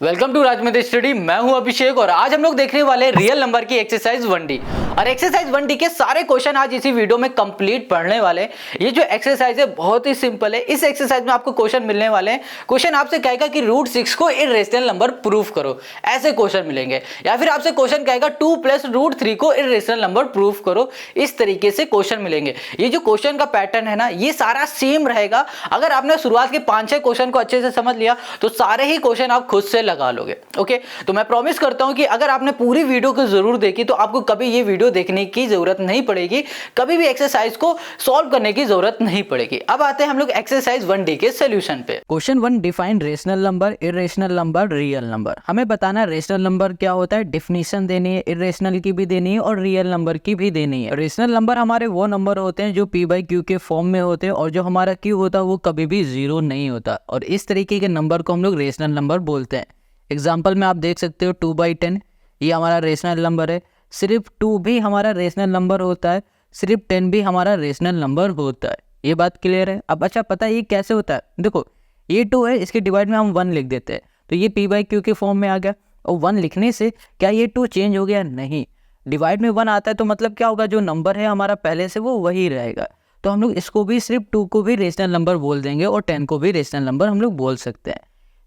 Welcome to राजमित्र study. मैं हूं अभिषेक और आज हम लोग देखने वाले रियल नंबर की एक्सरसाइज 1D। और एक्सरसाइज 1D के सारे क्वेश्चन आज इसी वीडियो में कंप्लीट पढ़ने वाले हैं। ये जो एक्सरसाइज है बहुत ही सिंपल है। इस एक्सरसाइज में आपको क्वेश्चन मिलने वाले हैं। क्वेश्चन आपसे कहेगा कि √6 को इर्रेशनल नंबर प्रूव करो, ऐसे क्वेश्चन मिलेंगे। या फिर आपसे क्वेश्चन कहेगा 2 + √3 को इर्रेशनल नंबर प्रूव करो, इस तरीके से क्वेश्चन मिलेंगे। ये जो क्वेश्चन का पैटर्न है ना, ये सारा सेम रहेगा। अगर आपने शुरुआत के 5-6 क्वेश्चन को अच्छे से समझ लिया तो सारे ही क्वेश्चन आप खुद से लगा लोगे। ओके, तो मैं प्रॉमिस करता हूं कि अगर आपने पूरी वीडियो को जरूर देखी तो आपको कभी ये वीडियो देखने की जरूरत नहीं पड़ेगी, कभी भी एक्सरसाइज को सॉल्व करने की जरूरत नहीं पड़ेगी। अब आते हैं हम लोग एक्सरसाइज 1D के सॉल्यूशन पे। Question 1, define rational number, irrational number, real number. हमें बताना है रेशनल नंबर क्या होता है, डेफिनेशन देनी है, इर्रेशनल की भी देनी है और रियल नंबर की भी देनी है। रेशनल नंबर हमारे वो नंबर होते हैं जो p/q के फॉर्म में होते हैं और जो हमारा q होता है वो कभी भी 0 नहीं होता, और इस तरीके के नंबर को हम लोग रेशनल नंबर बोलते हैं। एग्जाम्पल में आप देख सकते हो 2/10, ये हमारा रेशनल नंबर है। सिर्फ 2 भी हमारा रेशनल नंबर होता है, सिर्फ 10 भी हमारा रेशनल नंबर होता है। ये बात क्लियर है। अब अच्छा पता है ये कैसे होता है, देखो ये 2 है, इसके डिवाइड में हम 1 लिख देते हैं तो ये p/q के फॉर्म में आ गया। और 1 लिखने से क्या ये 2 चेंज हो गया? नहीं, डिवाइड में 1 आता है तो मतलब क्या होगा, जो नंबर है हमारा पहले से वो वही रहेगा। तो हम लोग इसको भी सिर्फ 2 को भी रेशनल नंबर बोल देंगे और 10 को भी रेशनल नंबर हम लोग बोल सकते हैं।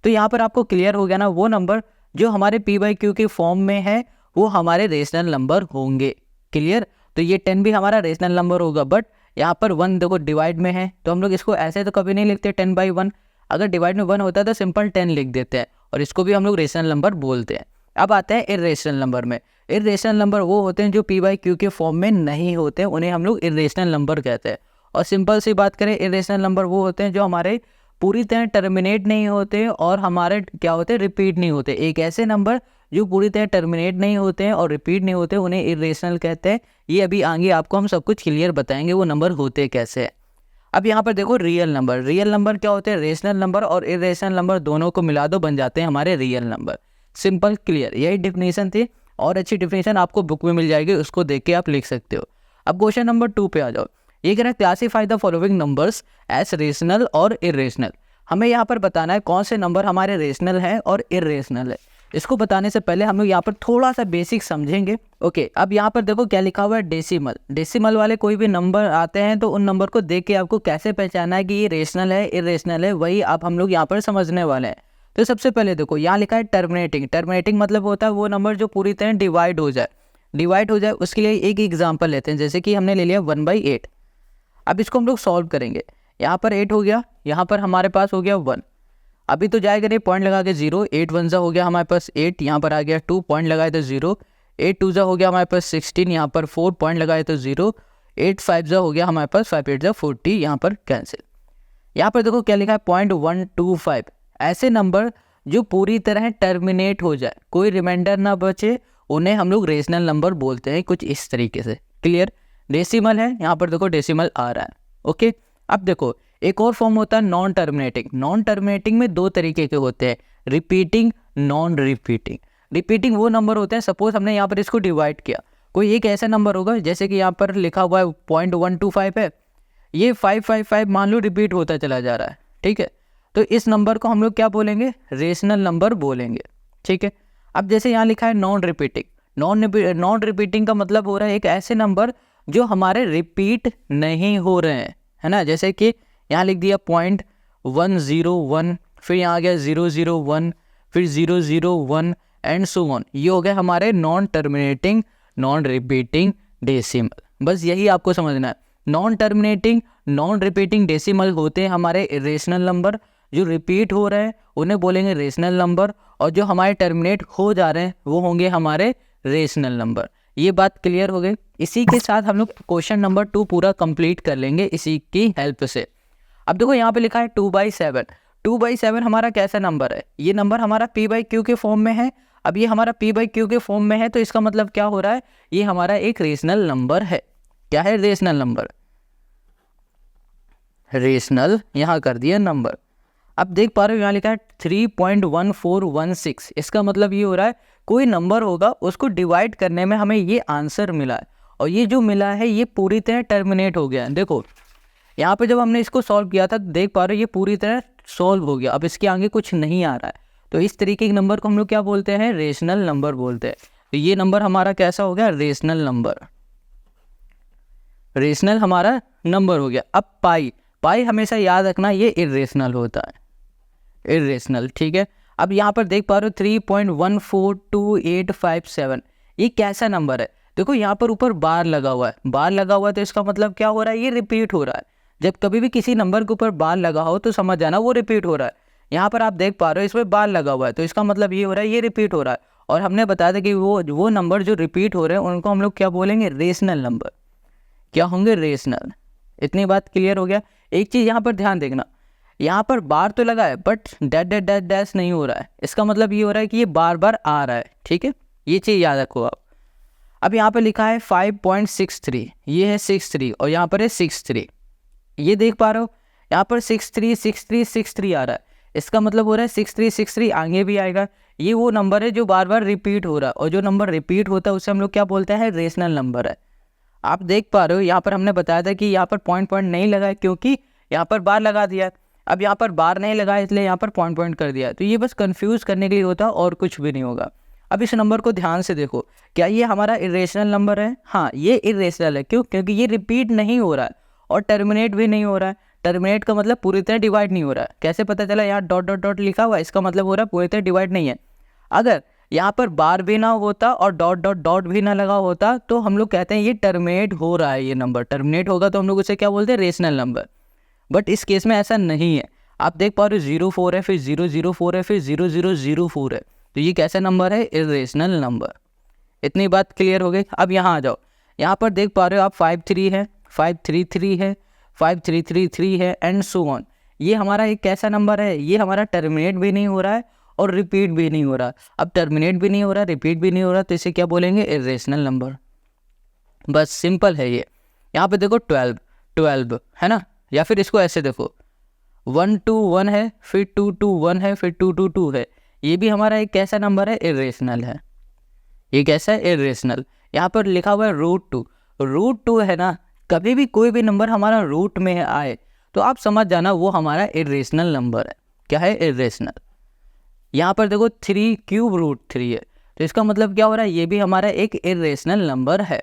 तो यहाँ पर आपको क्लियर हो गया ना, वो नंबर जो हमारे p/q के फॉर्म में है वो हमारे रेशनल नंबर होंगे। क्लियर? तो ये 10 भी हमारा रेशनल नंबर होगा, बट यहाँ पर 1 देखो डिवाइड में है तो हम लोग इसको ऐसे तो कभी नहीं लिखते 10/1। अगर डिवाइड में 1 होता है तो सिंपल 10 लिख देते हैं और इसको भी हम लोग रेशनल नंबर बोलते हैं। अब आते हैं इर्रेशनल नंबर में। इर्रेशनल नंबर वो होते हैं जो p/q के फॉर्म में नहीं होते, उन्हें हम लोग इर्रेशनल नंबर कहते हैं। और सिंपल सी बात करें, इर्रेशनल नंबर वो होते हैं जो हमारे पूरी तरह टर्मिनेट नहीं होते और हमारे क्या होते हैं, रिपीट नहीं होते। एक ऐसे नंबर जो पूरी तरह टर्मिनेट नहीं होते हैं और रिपीट नहीं होते, उन्हें इर्रेशनल कहते हैं। ये अभी आगे आपको हम सब कुछ क्लियर बताएंगे वो नंबर होते कैसे हैं। अब यहाँ पर देखो रियल नंबर। रियल नंबर क्या होते हैं, रेशनल नंबर और इर्रेशनल नंबर दोनों को मिला दो, बन जाते हैं हमारे रियल नंबर। सिंपल क्लियर, यही डिफिनेशन थी और अच्छी डिफिनेशन आपको बुक में मिल जाएगी, उसको देख के आप लिख सकते हो। अब क्वेश्चन नंबर 2 पे आ जाओ। ये कह रहा है classify the following numbers as rational और इर्रेशनल। हमें यहाँ पर बताना है कौन से नंबर हमारे रेशनल है और इर्रेशनल है। इसको बताने से पहले हम लोग यहाँ पर थोड़ा सा बेसिक समझेंगे। ओके, अब यहाँ पर देखो क्या लिखा हुआ है, डेसिमल। डेसिमल वाले कोई भी नंबर आते हैं तो उन नंबर को देख के आपको कैसे पहचानना है कि ये रेशनल है इर्रेशनल है, वही आप हम लोग यहाँ पर समझने वाले हैं। तो सबसे पहले देखो यहाँ लिखा है टर्मिनेटिंग। टर्मिनेटिंग मतलब होता है वो नंबर जो पूरी तरह डिवाइड हो जाए। डिवाइड हो जाए उसके लिए एक एग्जाम्पल लेते हैं, जैसे कि हमने ले लिया 1/8। अब इसको हम लोग सॉल्व करेंगे। यहाँ पर 8 हो गया, यहाँ पर हमारे पास हो गया 1। अभी तो जाएगा नहीं, पॉइंट लगा के 0। 8 1 हो गया हमारे पास 8, यहाँ पर आ गया 2, पॉइंट लगाए तो 0। 8 2 हो गया हमारे पास 16, यहाँ पर 4, पॉइंट लगाए तो 0। 8 5 हो गया हमारे पास 5 8 40, यहाँ पर कैंसिल। यहाँ पर देखो क्या लिखा है 0.125। ऐसे नंबर जो पूरी तरह टर्मिनेट हो जाए, कोई रिमाइंडर ना बचे, उन्हें हम लोग रेशनल नंबर बोलते हैं, कुछ इस तरीके से। क्लियर? डेसिमल है, यहाँ पर देखो डेसिमल आ रहा है। ओके, अब देखो एक और फॉर्म होता है नॉन टर्मिनेटिंग। नॉन टर्मिनेटिंग में 2 तरीके के होते हैं, रिपीटिंग, नॉन रिपीटिंग। रिपीटिंग वो नंबर होते हैं, सपोज हमने यहाँ पर इसको डिवाइड किया, कोई एक ऐसा नंबर होगा जैसे कि यहाँ पर लिखा हुआ है 0.125 है, ये 555 मान लो रिपीट होता चला जा रहा है। ठीक है, तो इस नंबर को हम लोग क्या बोलेंगे, रेशनल नंबर बोलेंगे। ठीक है, अब जैसे यहाँ लिखा है नॉन रिपीटिंग। नॉन रिपीटिंग का मतलब हो रहा है एक ऐसे नंबर जो हमारे रिपीट नहीं हो रहे हैं, है ना। जैसे कि यहाँ लिख दिया 0.101, फिर यहाँ आ गया 001, फिर 001 एंड सो ऑन। ये हो गए हमारे non terminating non repeating decimal. बस यही आपको समझना है। Non terminating non repeating decimal होते हैं हमारे इर्रेशनल नंबर। जो रिपीट हो रहे हैं उन्हें बोलेंगे रेशनल नंबर, और जो हमारे टर्मिनेट हो जा रहे हैं वो होंगे हमारे रेशनल नंबर। ये बात क्लियर हो गई। इसी के साथ हम लोग क्वेश्चन नंबर 2 पूरा कंप्लीट कर लेंगे इसी की हेल्प से। अब देखो यहाँ पे लिखा है 2/7। 2/7 हमारा कैसा नंबर है, ये नंबर हमारा p/q के फॉर्म में है। अब ये हमारा p/q के फॉर्म में है तो इसका मतलब क्या हो रहा है, ये हमारा एक रेशनल नंबर है। क्या है? Rational number. रेशनल यहाँ कर दिया नंबर। अब देख पा रहे हो यहाँ लिखा है 3.1416। इसका मतलब ये हो रहा है कोई नंबर होगा उसको डिवाइड करने में हमें ये आंसर मिला है, और ये जो मिला है ये पूरी तरह टर्मिनेट हो गया है। देखो यहाँ पे जब हमने इसको सॉल्व किया था देख पा रहे हो ये पूरी तरह सॉल्व हो गया, अब इसके आगे कुछ नहीं आ रहा है। तो इस तरीके के नंबर को हम लोग क्या बोलते हैं, रेशनल नंबर बोलते हैं। तो ये नंबर हमारा कैसा हो गया, रेशनल नंबर, रेशनल हमारा नंबर हो गया। अब पाई, पाई हमेशा याद रखना ये इरेशनल होता है, इरेशनल, ठीक है। अब यहाँ पर देख पा रहे हो 3.142857, ये कैसा नंबर है, देखो यहाँ पर ऊपर बार लगा हुआ है, बार लगा हुआ है तो इसका मतलब क्या हो रहा है, ये रिपीट हो रहा है। जब कभी भी किसी नंबर के ऊपर बार लगा हो तो समझ जाना वो रिपीट हो रहा है। यहाँ पर आप देख पा रहे हो इसमें बार लगा हुआ है तो इसका मतलब ये हो रहा है ये रिपीट हो रहा है। और हमने बताया था कि वो नंबर जो रिपीट हो रहे हैं उनको हम लोग क्या बोलेंगे, रेशनल नंबर, क्या होंगे, रेशनल। इतनी बात क्लियर हो गया। एक चीज़ यहाँ पर ध्यान देखना, यहाँ पर बार तो लगा है but dash dash dash dash नहीं हो रहा है, इसका मतलब ये हो रहा है कि ये बार बार आ रहा है, ठीक है, ये चीज़ याद रखो आप। अब यहाँ पर लिखा है 5.63, ये है 63 और यहाँ पर है 63, ये देख पा रहे हो यहाँ पर 636363 आ रहा है, इसका मतलब हो रहा है 6363 आगे भी आएगा। ये वो नंबर है जो बार बार रिपीट हो रहा है, और जो नंबर रिपीट होता है उसे हम लोग क्या बोलते हैं, रेशनल नंबर है। आप देख पा रहे हो यहाँ पर हमने बताया था कि यहाँ पर पॉइंट नहीं लगा है क्योंकि यहाँ पर बार लगा दिया। अब यहाँ पर बार नहीं लगा इसलिए यहाँ पर पॉइंट कर दिया, तो ये बस कंफ्यूज करने के लिए होता है और कुछ भी नहीं होगा। अब इस नंबर को ध्यान से देखो, क्या ये हमारा इरेशनल नंबर है, हाँ ये इरेशनल है, क्यों, क्योंकि ये रिपीट नहीं हो रहा है और टर्मिनेट भी नहीं हो रहा है। टर्मिनेट का मतलब पूरी तरह डिवाइड नहीं हो रहा है। कैसे पता चला, यहाँ डॉट डॉट डॉट लिखा हुआ है, इसका मतलब हो रहा है पूरी तरह डिवाइड नहीं है। अगर यहाँ पर बार भी ना होता और डॉट डॉट डॉट भी ना लगा होता तो हम लोग कहते हैं ये टर्मिनेट हो रहा है, ये नंबर टर्मिनेट होगा तो हम लोग उसे क्या बोलते हैं, रेशनल नंबर। बट इस केस में ऐसा नहीं है। आप देख पा रहे हो 04 है, फिर 004 है, फिर 0004 है, तो ये कैसा नंबर है, इरेशनल नंबर। इतनी बात क्लियर हो गई। अब यहाँ आ जाओ, यहाँ पर देख पा रहे हो आप 53 है, 533 है, 5333 है एंड सो ऑन। ये हमारा एक कैसा नंबर है, ये हमारा टर्मिनेट भी नहीं हो रहा है और रिपीट भी नहीं हो रहा। अब टर्मिनेट भी नहीं हो रहा, रिपीट भी नहीं हो रहा, तो इसे क्या बोलेंगे, इरेशनल नंबर। बस सिंपल है ये। यहाँ पे देखो 12 है ना, या फिर इसको ऐसे देखो 121 है, फिर 221 है, फिर 222 है, ये भी हमारा एक कैसा नंबर है, इरेशनल है। ये कैसा है, इरेशनल। यहाँ पर लिखा हुआ है √2, √2 है ना, कभी भी कोई भी नंबर हमारा रूट में आए तो आप समझ जाना वो हमारा इरेशनल नंबर है। क्या है, इरेशनल। यहाँ पर देखो 3³ है, तो इसका मतलब क्या हो रहा है, ये भी हमारा एक इरेशनल नंबर है।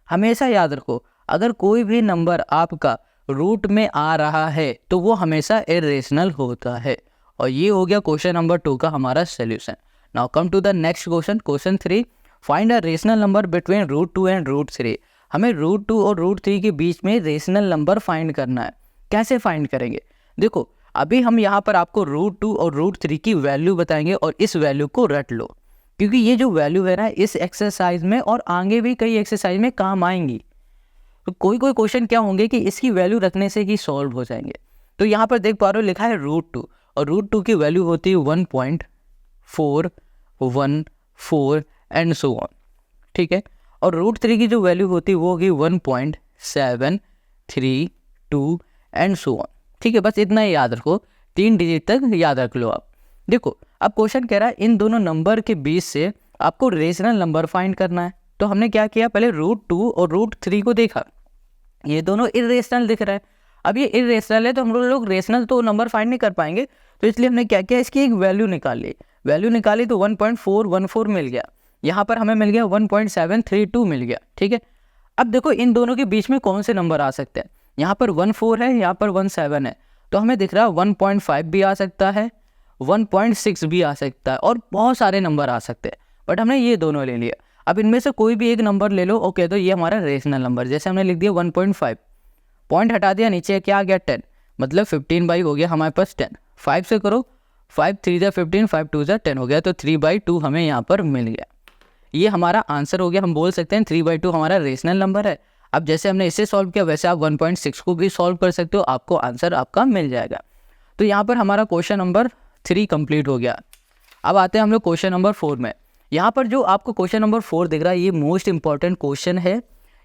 हमेशा याद रखो, अगर कोई भी नंबर आपका रूट में आ रहा है तो वो हमेशा इरेशनल होता है। और ये हो गया क्वेश्चन नंबर 2 का हमारा solution. Now come to the next question, question 3, find a rational number between √2 and √3। हमें √2 और √3 के बीच में रेशनल नंबर फाइंड करना है। कैसे फाइंड करेंगे, देखो अभी हम यहाँ पर आपको √2 और √3 की वैल्यू बताएंगे और इस वैल्यू को रट लो, क्योंकि ये जो वैल्यू है ना इस एक्सरसाइज में और आगे भी कई एक्सरसाइज में काम आएंगी। तो कोई क्वेश्चन क्या होंगे कि इसकी वैल्यू रखने से ही सॉल्व हो जाएंगे। तो यहाँ पर देख पा रहे हो लिखा है √2 और √2 की वैल्यू होती है 1.414 एंड सो ऑन, ठीक है। और √3 की जो वैल्यू होती है वो होगी 1.732 एंड सो ऑन, ठीक है। बस इतना ही याद रखो, 3 डिजिट तक याद रख लो आप। देखो अब क्वेश्चन कह रहा है इन दोनों नंबर के बीच से आपको रेशनल नंबर फाइंड करना है। तो हमने क्या किया, पहले √2 और √3 को देखा, ये दोनों इरेशनल दिख रहा है। अब ये इरेशनल है तो हम लोग रेशनल तो नंबर फाइंड नहीं कर पाएंगे, तो इसलिए हमने क्या किया, इसकी एक वैल्यू निकाली। वैल्यू निकाली तो 1.414 मिल गया, यहाँ पर हमें मिल गया 1.732 मिल गया, ठीक है। अब देखो इन दोनों के बीच में कौन से नंबर आ सकते हैं, यहाँ पर 14 है, यहाँ पर 17 है, तो हमें दिख रहा है 1.5 भी आ सकता है, 1.6 भी आ सकता है और बहुत सारे नंबर आ सकते हैं, बट हमने ये दोनों ले लिया। अब इनमें से कोई भी एक नंबर ले लो, ओके, तो ये हमारा रेशनल नंबर। जैसे हमने लिख दिया 1.5, पॉइंट हटा दिया, नीचे क्या आ गया 10, मतलब 15/, हो गया हमारे पास 10। 5 से करो, 5 3 × 15, 5 2 × 10 हो गया, तो 3/2 हमें यहाँ पर मिल गया। ये हमारा आंसर हो गया। हम बोल सकते हैं 3/2 हमारा रेशनल नंबर है। अब जैसे हमने इसे सॉल्व किया वैसे आप 1.6 को भी सॉल्व कर सकते हो, आपको आंसर आपका मिल जाएगा। तो यहाँ पर हमारा क्वेश्चन नंबर 3 कंप्लीट हो गया। अब आते हैं हम लोग क्वेश्चन नंबर 4 में। यहाँ पर जो आपको क्वेश्चन नंबर 4 दिख रहा है ये मोस्ट इंपॉर्टेंट क्वेश्चन है।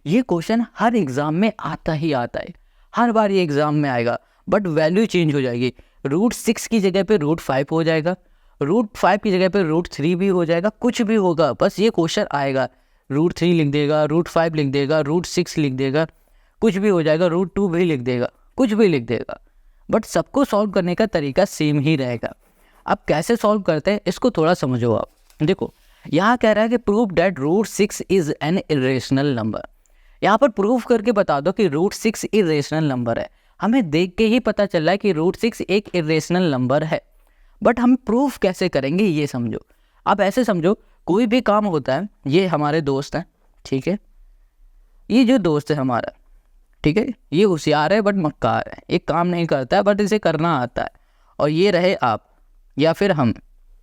ये क्वेश्चन हर एग्जाम में आता ही आता है, हर बार ये एग्जाम में आएगा, बट वैल्यू चेंज हो जाएगी। √6 की जगह पे √5 हो जाएगा, √5 की जगह पे √3 भी हो जाएगा, कुछ भी होगा, बस ये क्वेश्चन आएगा। √3 लिख देगा, √5 लिख देगा, √6 लिख देगा, कुछ भी हो जाएगा, √2 भी लिख देगा, कुछ भी लिख देगा, बट सबको सॉल्व करने का तरीका सेम ही रहेगा। अब कैसे सॉल्व करते हैं इसको थोड़ा समझो आप। देखो यहाँ कह रहा है कि prove that root 6 is an irrational number. यहाँ पर प्रूव करके बता दो कि रूट 6 इरेशनल नंबर है। हमें देख के ही पता चल रहा है कि रूट 6 एक इरेशनल नंबर है, बट हम प्रूफ कैसे करेंगे ये समझो। अब ऐसे समझो कोई भी काम होता है, ये हमारे दोस्त हैं, ठीक है, ये जो दोस्त है हमारा, ठीक है, ये होशियार है बट मक्कार है, एक काम नहीं करता है बट इसे करना आता है, और ये रहे आप या फिर हम,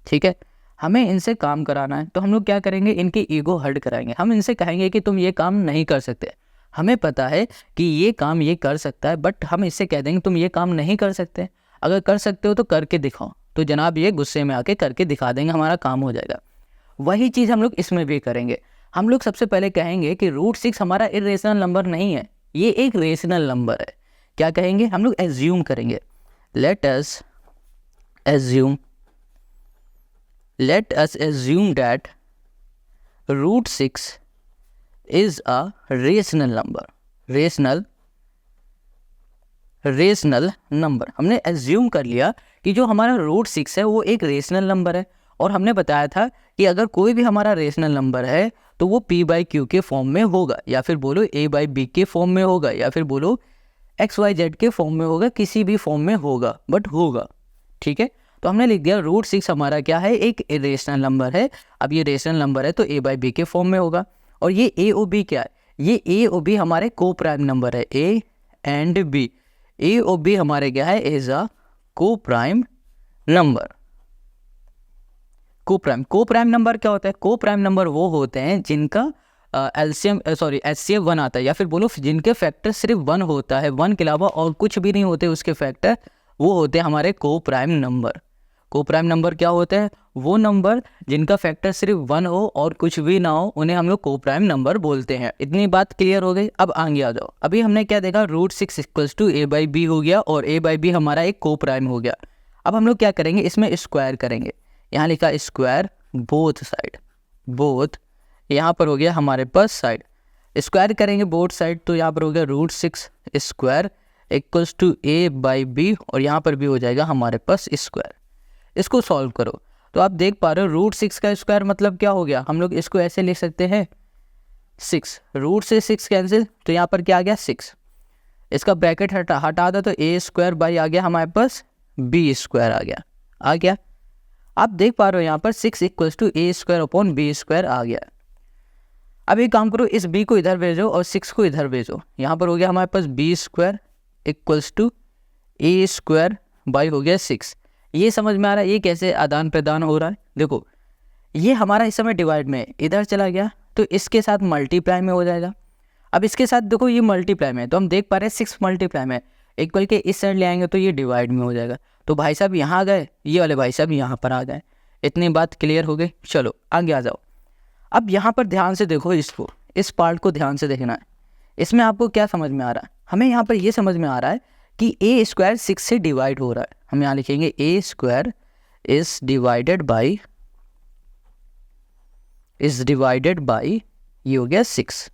ठीक है, हमें इनसे काम कराना है। तो हम लोग क्या करेंगे, इनकी ईगो हर्ट कराएंगे। हम इनसे कहेंगे कि तुम ये काम नहीं कर सकते। हमें पता है कि ये काम ये कर सकता है, बट हम इससे कह देंगे तुम ये काम नहीं कर सकते, अगर कर सकते हो तो करके दिखाओ। तो जनाब ये गुस्से में आके करके दिखा देंगे, हमारा काम हो जाएगा। वही चीज़ हम लोग इसमें भी करेंगे। हम लोग सबसे पहले कहेंगे कि रूट 6 हमारा इरेशनल नंबर नहीं है, ये एक रेशनल नंबर है। क्या कहेंगे, हम लोग एज्यूम करेंगे, let us assume that root 6 is a rational number। Rational number हमने एज्यूम कर लिया कि जो हमारा रूट 6 है वो एक रेशनल नंबर है, और हमने बताया था कि अगर कोई भी हमारा रेशनल नंबर है तो वो p/q के फॉर्म में होगा, या फिर बोलो a/b के फॉर्म में होगा, या फिर बोलो xyz के फॉर्म में होगा, किसी भी फॉर्म में होगा, बट होगा, ठीक है। तो हमने लिख दिया रूट 6 हमारा क्या है, एक इरेशनल नंबर है। अब ये रेशनल नंबर है तो a/b के फॉर्म में होगा। और ये a और b क्या है, ये a और b हमारे को प्राइम नंबर है, a एंड b। a और b हमारे क्या है, इज अ को प्राइम नंबर। को प्राइम नंबर क्या होता है, को प्राइम नंबर वो होते हैं जिनका HCF 1 आता है, या फिर बोलो जिनके फैक्टर सिर्फ 1 होता है, 1 के अलावा और कुछ भी नहीं होते उसके फैक्टर, वो होते हैं हमारे को प्राइम नंबर। को प्राइम नंबर क्या होते हैं, वो नंबर जिनका फैक्टर सिर्फ 1 हो और कुछ भी ना हो, उन्हें हम लोग को प्राइम नंबर बोलते हैं। इतनी बात क्लियर हो गई। अब आगे आ जाओ। अभी हमने क्या देखा, रूट 6 इक्वल्स टू a/b हो गया, और a/b हमारा एक को प्राइम हो गया। अब हम लोग क्या करेंगे, इसमें स्क्वायर करेंगे। यहाँ लिखा स्क्वायर बोथ साइड, बोथ, यहाँ पर हो गया हमारे पास साइड, स्क्वायर करेंगे बोथ साइड, तो यहाँ पर हो गया root 6 square equals to a/b, और यहाँ पर भी हो जाएगा हमारे पास स्क्वायर। इसको सॉल्व करो तो आप देख पा रहे हो रूट 6 का स्क्वायर मतलब क्या हो गया, हम लोग इसको ऐसे लिख सकते हैं 6, रूट से 6 कैंसिल, तो यहाँ पर क्या आ गया 6, इसका ब्रैकेट हटा दो तो a² बाई आ गया हमारे पास b² आ गया। आप देख पा रहे हो यहाँ पर 6 equals to a² upon b² आ गया। अब एक काम करो, इस b को इधर भेजो और 6 को इधर भेजो, यहाँ पर हो गया हमारे पास b² equals to a² by हो गया 6। ये समझ में आ रहा है ये कैसे आदान प्रदान हो रहा है। देखो ये हमारा इस समय डिवाइड में इधर चला गया तो इसके साथ मल्टीप्लाई में हो जाएगा। अब इसके साथ देखो ये मल्टीप्लाई में, तो हम देख पा रहे हैं 6 मल्टीप्लाई में, इक्वल के इस साइड ले आएंगे तो ये डिवाइड में हो जाएगा। तो भाई साहब यहाँ आ गए, ये वाले भाई साहब यहाँ पर आ गए। इतनी बात क्लियर हो गई। चलो आगे आ जाओ। अब यहाँ पर ध्यान से देखो, इसको, इस पार्ट को ध्यान से देखना है। इसमें आपको क्या समझ में आ रहा है, हमें यहाँ पर ये समझ में आ रहा है कि a² 6 से डिवाइड हो रहा है। हम यहाँ लिखेंगे a² इज डिवाइडेड बाई ये हो गया 6।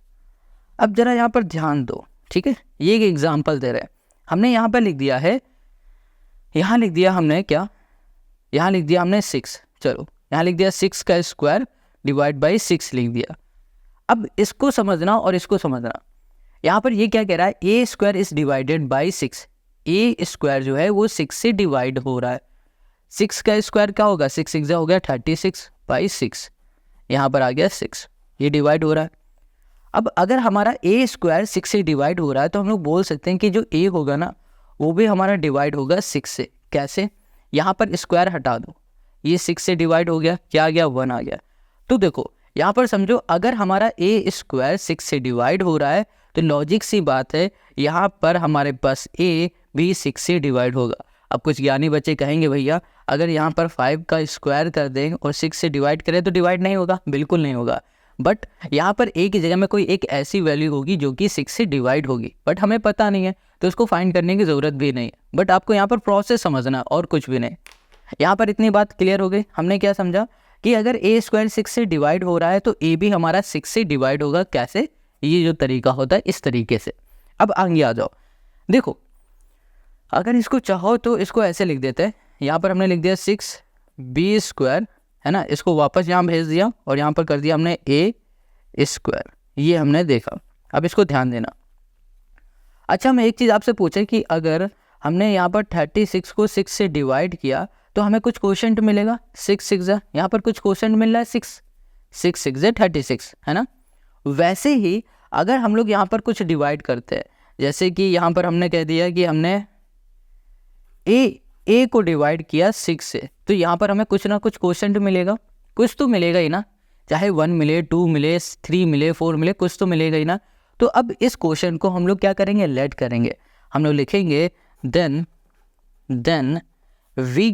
अब जरा यहाँ पर ध्यान दो, ठीक है, ये एक एग्जांपल दे रहे हैं। हमने यहाँ पर लिख दिया है, यहाँ लिख दिया हमने क्या, यहाँ लिख दिया हमने 6। चलो यहाँ लिख दिया 6 का स्क्वायर डिवाइड बाई 6 लिख दिया। अब इसको समझना और इसको समझना, यहाँ पर ये क्या कह रहा है, a² is divided by 6। a² जो है वो 6 से डिवाइड हो रहा है। 6 का स्क्वायर क्या होगा, 6 6 हो गया 36 बाई 6, यहाँ पर आ गया 6, ये डिवाइड हो रहा है। अब अगर हमारा a² 6 से डिवाइड हो रहा है तो हम लोग बोल सकते हैं कि जो a होगा ना वो भी हमारा डिवाइड होगा 6 से। कैसे, यहाँ पर स्क्वायर हटा दो, ये 6 से डिवाइड हो गया, क्या आ गया 1 आ गया। तो देखो यहाँ पर समझो, अगर हमारा a² 6 से डिवाइड हो रहा है तो लॉजिक सी बात है यहाँ पर हमारे पास a भी 6 से डिवाइड होगा। अब कुछ ज्ञानी बच्चे कहेंगे भैया अगर यहाँ पर 5 का स्क्वायर कर दें और 6 से डिवाइड करें तो डिवाइड नहीं होगा, बिल्कुल नहीं होगा। बट यहाँ पर a की जगह में कोई एक ऐसी वैल्यू होगी जो कि 6 से डिवाइड होगी, बट हमें पता नहीं है तो उसको फाइंड करने की ज़रूरत भी नहीं है। बट आपको यहाँ पर प्रोसेस समझना और कुछ भी नहीं। यहाँ पर इतनी बात क्लियर हो गई। हमने क्या समझा कि अगर a² 6 से डिवाइड हो रहा है तो a भी हमारा 6 से डिवाइड होगा। कैसे, ये जो तरीका होता है इस तरीके से। अब आगे आ जाओ। देखो अगर इसको चाहो तो इसको ऐसे लिख देते हैं, यहाँ पर हमने लिख दिया 6 b², है ना, इसको वापस यहाँ भेज दिया और यहाँ पर कर दिया हमने a², ये हमने देखा। अब इसको ध्यान देना। अच्छा, मैं एक चीज़ आपसे पूछे कि अगर हमने यहाँ पर 36 को 6 से डिवाइड किया तो हमें कुछ क्वोशंट मिलेगा। 6 6 यहाँ पर कुछ क्वोशंट मिल रहा है, 6 6 6 36, है ना। वैसे ही अगर हम लोग यहाँ पर कुछ डिवाइड करते हैं, जैसे कि यहाँ पर हमने कह दिया कि हमने ए को डिवाइड किया 6 से, तो यहाँ पर हमें कुछ ना कुछ क्वोशंट मिलेगा, कुछ तो मिलेगा ही ना, चाहे 1 मिले, 2 मिले, 3 मिले, 4 मिले, कुछ तो मिलेगा ही ना। तो अब इस क्वेश्चन को हम लोग क्या करेंगे, लेट करेंगे। हम लोग लिखेंगे then we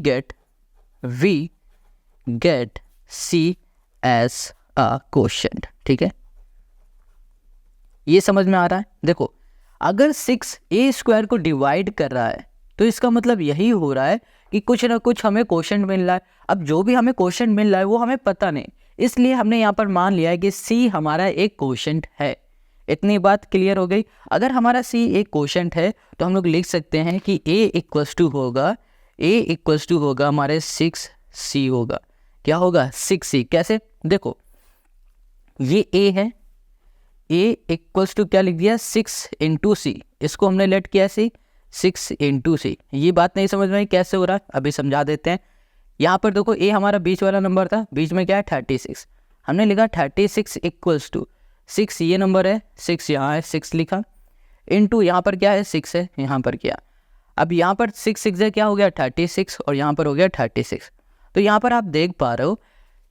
get c as a quotient. ठीक है, ये समझ में आ रहा है। देखो, अगर 6 a² को डिवाइड कर रहा है तो इसका मतलब यही हो रहा है कि कुछ ना कुछ हमें क्वोशंट मिल रहा है। अब जो भी हमें क्वोशंट मिल रहा है वो हमें पता नहीं, इसलिए हमने यहाँ पर मान लिया है कि c हमारा एक क्वोशंट है। इतनी बात क्लियर हो गई। अगर हमारा c एक क्वोशंट है तो हम लोग लिख सकते हैं कि a इक्वल्स टू होगा हमारे 6c होगा। क्या होगा, 6c। कैसे, देखो ये a है, a इक्वल्स टू क्या लिख दिया, 6 इंटू सी, इसको हमने लेट किया 6 इंटू सी। ये बात नहीं समझ में आई कैसे हो रहा है, अभी समझा देते हैं। यहाँ पर देखो a हमारा बीच वाला नंबर था, बीच में क्या है 36, हमने लिखा 36 इक्वल्स टू 6, ये नंबर है, 6 यहाँ है, 6 लिखा, इनटू यहाँ पर क्या है 6 है, यहाँ पर किया। अब यहाँ पर 6 6 है, क्या हो गया 36, और यहाँ पर हो गया 36। तो यहाँ पर आप देख पा रहे हो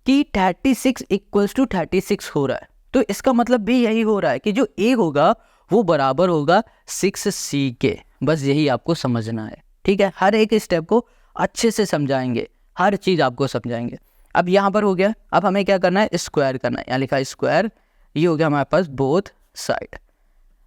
कि 36 इक्वल्स टू 36 हो रहा है। तो इसका मतलब भी यही हो रहा है कि जो a होगा वो बराबर होगा 6c के। बस यही आपको समझना है। ठीक है, हर एक स्टेप को अच्छे से समझाएंगे, हर चीज़ आपको समझाएंगे। अब यहाँ पर हो गया, अब हमें क्या करना है, स्क्वायर करना है। यहाँ लिखा है स्क्वायर, ये हो गया हमारे पास बोथ साइड।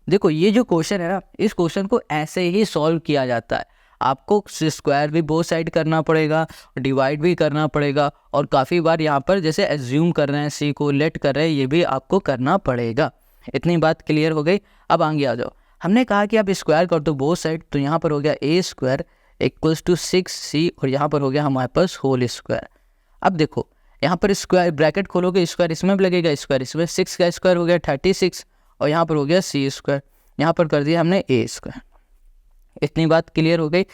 देखो ये जो क्वेश्चन है ना, इस क्वेश्चन को ऐसे ही सॉल्व किया जाता है। आपको स्क्वायर भी बोथ साइड करना पड़ेगा, डिवाइड भी करना पड़ेगा, और काफ़ी बार यहाँ पर जैसे एज्यूम कर रहे हैं सी को, लेट कर रहे हैं, ये भी आपको करना पड़ेगा। इतनी बात क्लियर हो गई। अब आगे आ जाओ। हमने कहा कि आप स्क्वायर कर दो बोथ साइड, तो यहाँ पर हो गया a² इक्वल्स टू 6c, और यहाँ पर हो गया हमारे पास होल स्क्वायर। अब देखो यहाँ पर स्क्वायर ब्रैकेट खोलोगे, स्क्वायर इसमें भी लगेगा, स्क्वायर इसमें, 6 का स्क्वायर हो गया 36, और यहाँ पर हो गया c², यहाँ पर कर दिया हमने a²। इतनी बात क्लियर हो गई।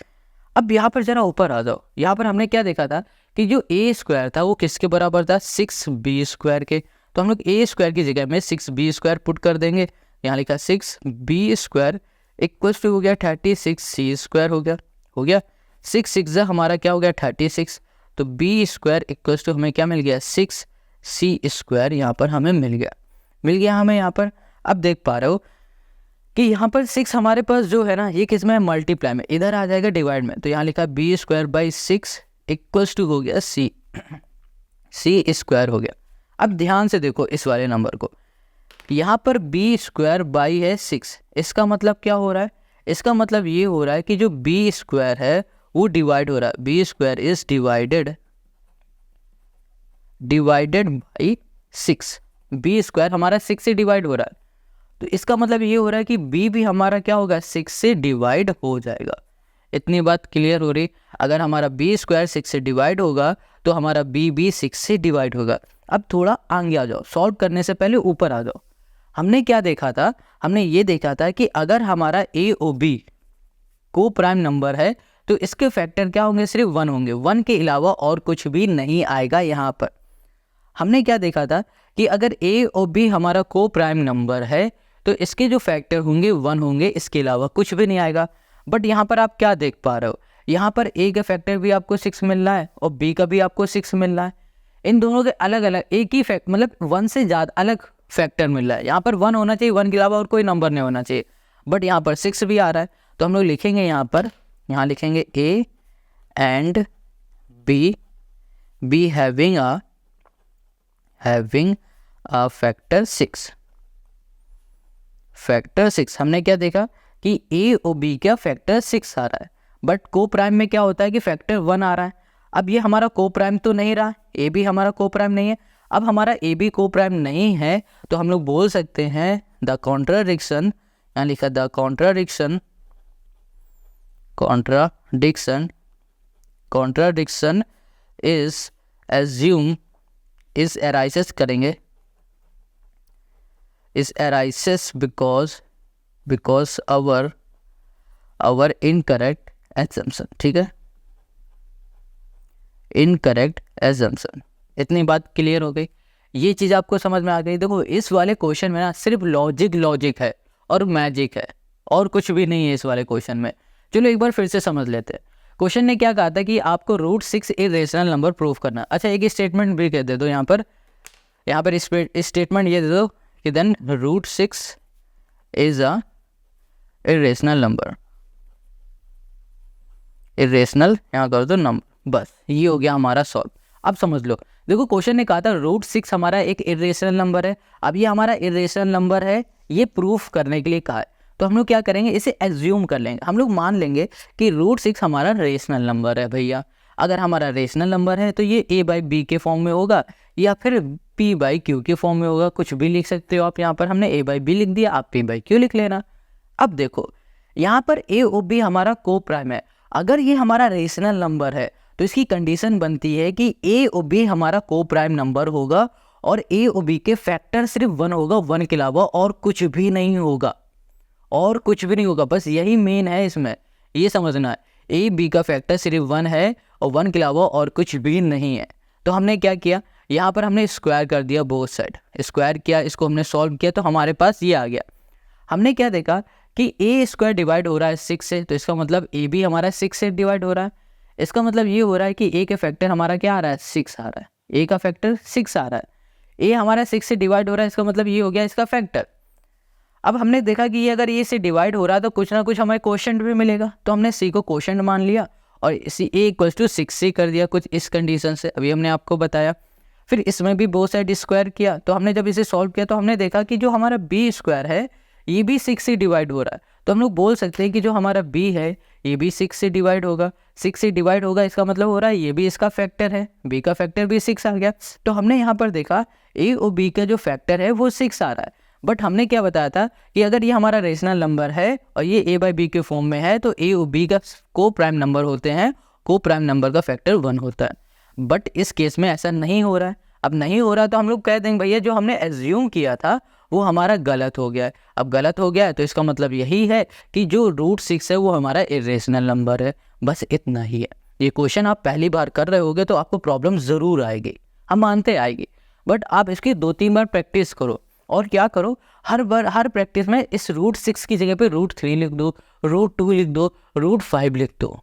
अब यहाँ पर जरा ऊपर आ जाओ। यहाँ पर हमने क्या देखा था कि जो a² था वो किसके बराबर था, 6b² के। तो हम लोग a² की जगह में 6b² पुट कर देंगे। यहाँ लिखा 6b² इक्वल्स टू हो गया 36c² हो गया 6 6 हमारा क्या हो गया 36, तो b² इक्वल्स टू हमें क्या मिल गया 6c², यहाँ पर हमें मिल गया हमें यहाँ पर। अब देख पा रहे हो कि यहाँ पर 6 हमारे पास जो है ना, ये किस में मल्टीप्लाई में, इधर आ जाएगा डिवाइड में। तो यहाँ लिखा b² / 6 इक्वल्स टू हो गया c² हो गया। अब ध्यान से देखो इस वाले नंबर को, यहाँ पर b² बाई है 6, इसका मतलब क्या हो रहा है, इसका मतलब ये हो रहा है कि जो b² है वो डिवाइड हो रहा है। b² is divided by 6, b² हमारा 6 से डिवाइड हो रहा है। तो इसका मतलब ये हो रहा है कि b भी हमारा क्या होगा 6 से डिवाइड हो जाएगा। इतनी बात क्लियर हो रही। अगर हमारा b² 6 से डिवाइड होगा तो हमारा b भी 6 से डिवाइड होगा। अब थोड़ा आगे आ जाओ, सॉल्व करने से पहले ऊपर आ जाओ। हमने क्या देखा था, हमने ये देखा था कि अगर हमारा a और b को प्राइम नंबर है तो इसके फैक्टर क्या होंगे, सिर्फ 1 होंगे, 1 के अलावा और कुछ भी नहीं आएगा। यहाँ पर हमने क्या देखा था कि अगर a और b हमारा को प्राइम नंबर है तो इसके जो फैक्टर होंगे 1 होंगे, इसके अलावा कुछ भी नहीं आएगा। बट यहाँ पर आप क्या देख पा रहे हो, यहाँ पर a का फैक्टर भी आपको 6 मिल रहा है और b का भी आपको 6 मिल रहा है। इन दोनों के अलग अलग एक ही फैक्ट, मतलब 1 से ज़्यादा अलग फैक्टर मिल रहा है। यहाँ पर 1 होना चाहिए, 1 के अलावा और कोई नंबर नहीं होना चाहिए, बट यहाँ पर 6 भी आ रहा है। तो हम लोग लिखेंगे यहाँ पर, यहाँ लिखेंगे a and b having a factor 6। हमने क्या देखा कि a और b का फैक्टर 6 आ रहा है, बट को प्राइम में क्या होता है कि फैक्टर 1 आ रहा है। अब ये हमारा को प्राइम तो नहीं रहा, a भी हमारा को प्राइम नहीं है। अब हमारा a भी को प्राइम नहीं है तो हम लोग बोल सकते हैं द कॉन्ट्राडिक्शन, यहाँ लिखा the contradiction is assume is arises करेंगे, is arises because our incorrect assumption, ठीक है, इनकरेक्ट एजम्पशन। इतनी बात क्लियर हो गई, ये चीज़ आपको समझ में आ गई। देखो इस वाले क्वेश्चन में ना सिर्फ लॉजिक है और मैजिक है, और कुछ भी नहीं है इस वाले क्वेश्चन में। चलो एक बार फिर से समझ लेते हैं। क्वेश्चन ने क्या कहा था कि आपको √6 इरेशनल नंबर प्रूव करना। अच्छा एक स्टेटमेंट भी कह दे दो यहाँ पर स्टेटमेंट ये दे दो कि then √6 is a irrational number, irrational यहाँ कर दो नंबर, बस ये हो गया हमारा सॉल्व। अब समझ लो, देखो क्वेश्चन ने कहा था √6 हमारा एक इरेशनल नंबर है। अब ये हमारा इरेशनल नंबर है, ये प्रूफ करने के लिए कहा है, तो हम लोग क्या करेंगे, इसे एज्यूम कर लेंगे। हम लोग मान लेंगे कि √6 हमारा रेशनल नंबर है भैया। अगर हमारा रेशनल नंबर है तो ये a/b के फॉर्म में होगा या फिर p/q के फॉर्म में होगा, कुछ भी लिख सकते हो आप। यहाँ पर हमने a/b लिख दिया, आप p/q लिख लेना। अब देखो यहाँ पर a और b हमारा को प्राइम है। अगर ये हमारा रेशनल नंबर है तो इसकी कंडीशन बनती है कि a और b हमारा को प्राइम नंबर होगा और a और b के फैक्टर सिर्फ 1 होगा, 1 के अलावा और कुछ भी नहीं होगा, और कुछ भी नहीं होगा। बस यही मेन है इसमें, ये समझना है। a b का फैक्टर सिर्फ 1 है और 1 के अलावा और कुछ भी नहीं है। तो हमने क्या किया, यहाँ पर हमने स्क्वायर कर दिया बोथ साइड, स्क्वायर किया, इसको हमने सॉल्व किया तो हमारे पास ये आ गया। हमने क्या देखा कि a² डिवाइड हो रहा है 6 से, तो इसका मतलब a भी हमारा 6 से डिवाइड हो रहा है। इसका मतलब ये हो रहा है कि a के फैक्टर हमारा क्या आ रहा है, 6 आ रहा है। a का फैक्टर 6 आ रहा है, a हमारा 6 से डिवाइड हो रहा है, इसका मतलब ये हो गया इसका फैक्टर। अब हमने देखा कि ये अगर ये से डिवाइड हो रहा है तो कुछ ना कुछ हमें क्वोशंट भी मिलेगा, तो हमने c को क्वोशंट मान लिया और इसी a = 6 कर दिया कुछ इस कंडीशन से, अभी हमने आपको बताया। फिर इसमें भी बोथ साइड स्क्वायर किया, तो हमने जब इसे सॉल्व किया तो हमने देखा कि जो हमारा b² है ये भी 6 से डिवाइड हो रहा है। तो हम लोग बोल सकते हैं कि जो हमारा b है ये भी 6 से डिवाइड होगा, 6 से डिवाइड होगा, इसका मतलब हो रहा है ये भी इसका फैक्टर है, b का फैक्टर भी 6 आ गया। तो हमने यहाँ पर देखा a और b का जो फैक्टर है वो 6 आ रहा है। बट हमने क्या बताया था कि अगर ये हमारा रेशनल नंबर है और ये a/b के फॉर्म में है तो a और b का को प्राइम नंबर होते हैं, को प्राइम नंबर का फैक्टर 1 होता है। बट इस केस में ऐसा नहीं हो रहा है। अब नहीं हो रहा तो हम लोग कह देंगे भैया जो हमने एज्यूम किया था वो हमारा गलत हो गया है। अब गलत हो गया है तो इसका मतलब यही है कि जो √6 है वो हमारा इरेशनल नंबर है, बस इतना ही है। ये क्वेश्चन आप पहली बार कर रहे होगे तो आपको प्रॉब्लम ज़रूर आएगी, हम मानते आएगी, बट आप इसकी 2-3 बार प्रैक्टिस करो। और क्या करो, हर बार हर प्रैक्टिस में इस √6 की जगह पे √3 लिख दो, √2 लिख दो, √5 लिख दो,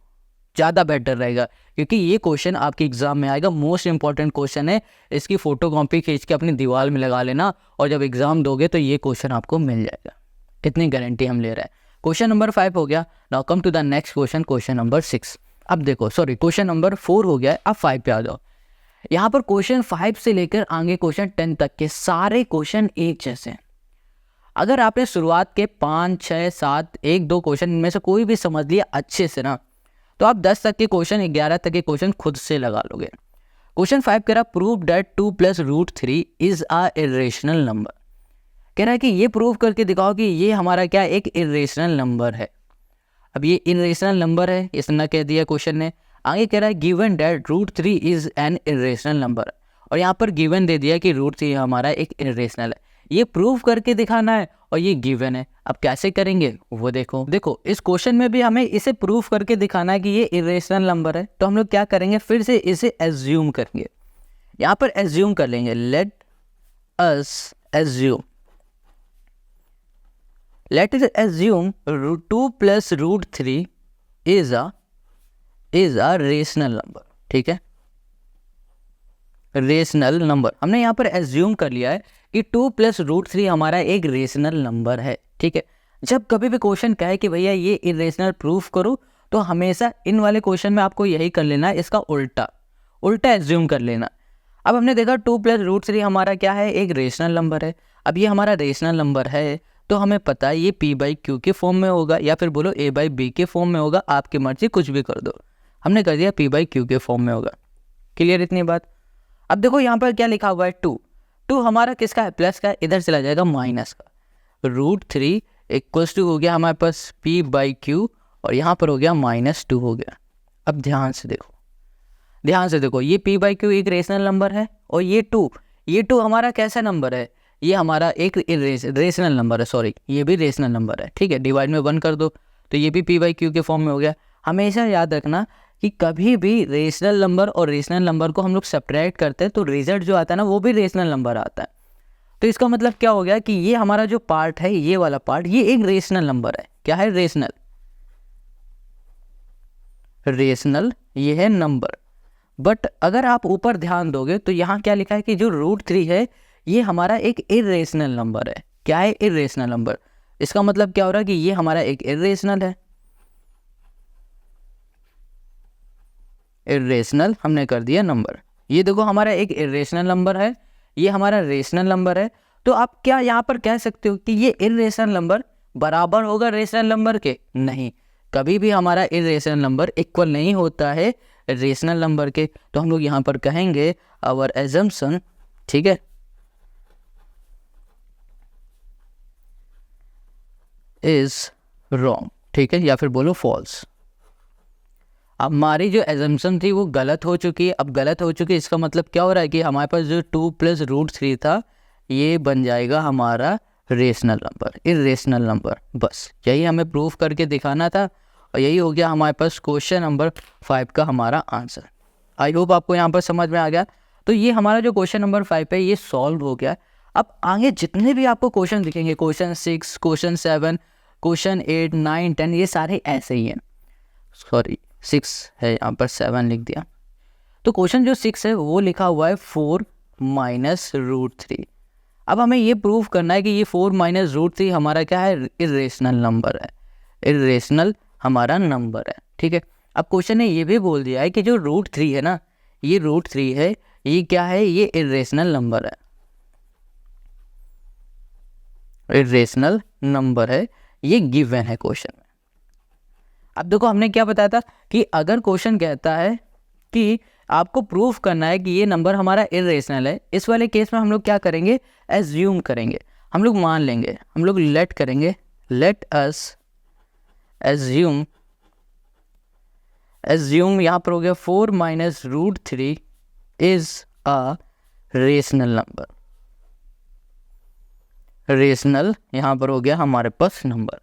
ज़्यादा बेटर रहेगा। क्योंकि ये क्वेश्चन आपके एग्जाम में आएगा, मोस्ट इंपॉर्टेंट क्वेश्चन है। इसकी फोटो कॉपी खींच के अपनी दीवार में लगा लेना और जब एग्जाम दोगे तो ये क्वेश्चन आपको मिल जाएगा, इतनी गारंटी हम ले रहे हैं। क्वेश्चन नंबर 5 हो गया। Now come to the next question, question number 6। अब देखो सॉरी क्वेश्चन नंबर 4 हो गया है, अब 5 पे आ जाओ। यहाँ पर क्वेश्चन 5 से लेकर आगे क्वेश्चन 10 तक के सारे क्वेश्चन एक जैसे हैं। अगर आपने शुरुआत के 5, 6, 7, 1-2 क्वेश्चन इनमें से कोई भी समझ लिया अच्छे से ना, तो आप 10 तक के क्वेश्चन, 11 तक के क्वेश्चन खुद से लगा लोगे। क्वेश्चन 5 कह रहा prove that 2 + √3 is a irrational number. कह रहा है कि ये प्रूव करके दिखाओ कि ये हमारा क्या एक इरेशनल नंबर है। अब ये इरेशनल नंबर है इसने कह दिया क्वेश्चन ने। आगे कह रहा है given that √3 is an irrational number, और यहाँ पर गिवन दे दिया कि √3 हमारा एक इरेशनल है। ये प्रूव करके दिखाना है और ये गिवन है। अब कैसे करेंगे वो देखो इस क्वेश्चन में भी हमें इसे प्रूव करके दिखाना है कि ये इरेशनल नंबर है। तो हम लोग क्या करेंगे, फिर से इसे एज्यूम करेंगे। यहाँ पर एज्यूम कर लेंगे, let us assume 2 + √3 is a rational number. ठीक है, रेशनल नंबर हमने यहाँ पर एज्यूम कर लिया है कि 2 + √3 हमारा एक रेशनल नंबर है। ठीक है, जब कभी भी क्वेश्चन कहे कि भैया ये इरेशनल प्रूफ करो, तो हमेशा इन वाले क्वेश्चन में आपको यही कर लेना है, इसका उल्टा एज्यूम कर लेना। अब हमने देखा 2 + √3 हमारा क्या है, एक रेशनल नंबर है। अब ये हमारा रेशनल नंबर है तो हमें पता है ये p/q के फॉर्म में होगा या फिर बोलो a/b के फॉर्म में होगा, आपकी मर्जी कुछ भी कर दो। हमने कर दिया p/q के फॉर्म में होगा। क्लियर इतनी बात। अब देखो यहाँ पर क्या लिखा हुआ है, 2 हमारा किसका है, प्लस का, इधर चला जाएगा माइनस का। √3 = हो गया हमारे पास p/q और यहाँ पर हो गया -2 हो गया। अब ध्यान से देखो, ध्यान से देखो, ये p बाई क्यू एक रेशनल नंबर है और ये टू हमारा कैसा नंबर है, ये हमारा एक रेशनल नंबर है, सॉरी ये भी रेशनल नंबर है, ठीक है। डिवाइड में 1 कर दो तो ये भी p बाई क्यू के फॉर्म में हो गया। हमेशा याद रखना कि कभी भी रेशनल नंबर और रेशनल नंबर को हम लोग सेपरेट करते हैं तो रिजल्ट जो आता है ना वो भी रेशनल नंबर आता है। तो इसका मतलब क्या हो गया कि ये हमारा जो पार्ट है, ये वाला पार्ट, ये एक रेशनल नंबर है। क्या है? रेशनल ये है नंबर। बट अगर आप ऊपर ध्यान दोगे तो यहाँ क्या लिखा है कि जो √3 है ये हमारा एक इरेशनल नंबर है। क्या है? Irrational number. इसका मतलब क्या हो रहा है कि ये हमारा एक इरेशनल है। इरेशनल हमने कर दिया नंबर। ये देखो हमारा एक इरेशनल नंबर है, ये हमारा रेशनल नंबर है। तो आप क्या यहाँ पर कह सकते हो कि ये इरेशनल नंबर बराबर होगा रेशनल नंबर के? नहीं, कभी भी हमारा इरेशनल नंबर इक्वल नहीं होता है रेशनल नंबर के। तो हम लोग यहाँ पर कहेंगे आवर एजम्पशन, ठीक है, इज रॉन्ग, ठीक है, या फिर बोलो फॉल्स। अब हमारी जो एजम्पशन थी वो गलत हो चुकी है। अब गलत हो चुकी है इसका मतलब क्या हो रहा है कि हमारे पास जो 2 + √3 था ये बन जाएगा हमारा रेशनल नंबर, इरेशनल नंबर। बस यही हमें प्रूफ करके दिखाना था और यही हो गया हमारे पास क्वेश्चन नंबर 5 का हमारा आंसर। आई होप आपको यहाँ पर समझ में आ गया। तो ये हमारा जो क्वेश्चन नंबर 5 है ये सॉल्व हो गया। अब आगे जितने भी आपको क्वेश्चन दिखेंगे, क्वेश्चन 6, क्वेश्चन 7, क्वेश्चन 8, 9, 10, ये सारे ऐसे ही हैं। सॉरी 6 है, यहाँ पर 7 लिख दिया। तो क्वेश्चन जो 6 है वो लिखा हुआ है 4 - √3। अब हमें ये प्रूफ करना है कि ये 4 - √3 हमारा क्या है? इरेशनल नंबर है। इरेशनल हमारा नंबर है, ठीक है। अब क्वेश्चन ने ये भी बोल दिया है कि जो √3 है ना, ये √3 है, ये क्या है? ये इरेशनल नंबर है, इरेशनल नंबर है, ये गिवन है क्वेश्चन में। अब देखो हमने क्या बताया था कि अगर क्वेश्चन कहता है कि आपको प्रूफ करना है कि ये नंबर हमारा इरेशनल है, इस वाले केस में हम लोग क्या करेंगे? एज्यूम करेंगे, हम लोग मान लेंगे, हम लोग लेट करेंगे, लेट अस एज्यूम यहाँ पर हो गया 4 - √3 is a rational number. Rational यहाँ पर हो गया हमारे पास नंबर।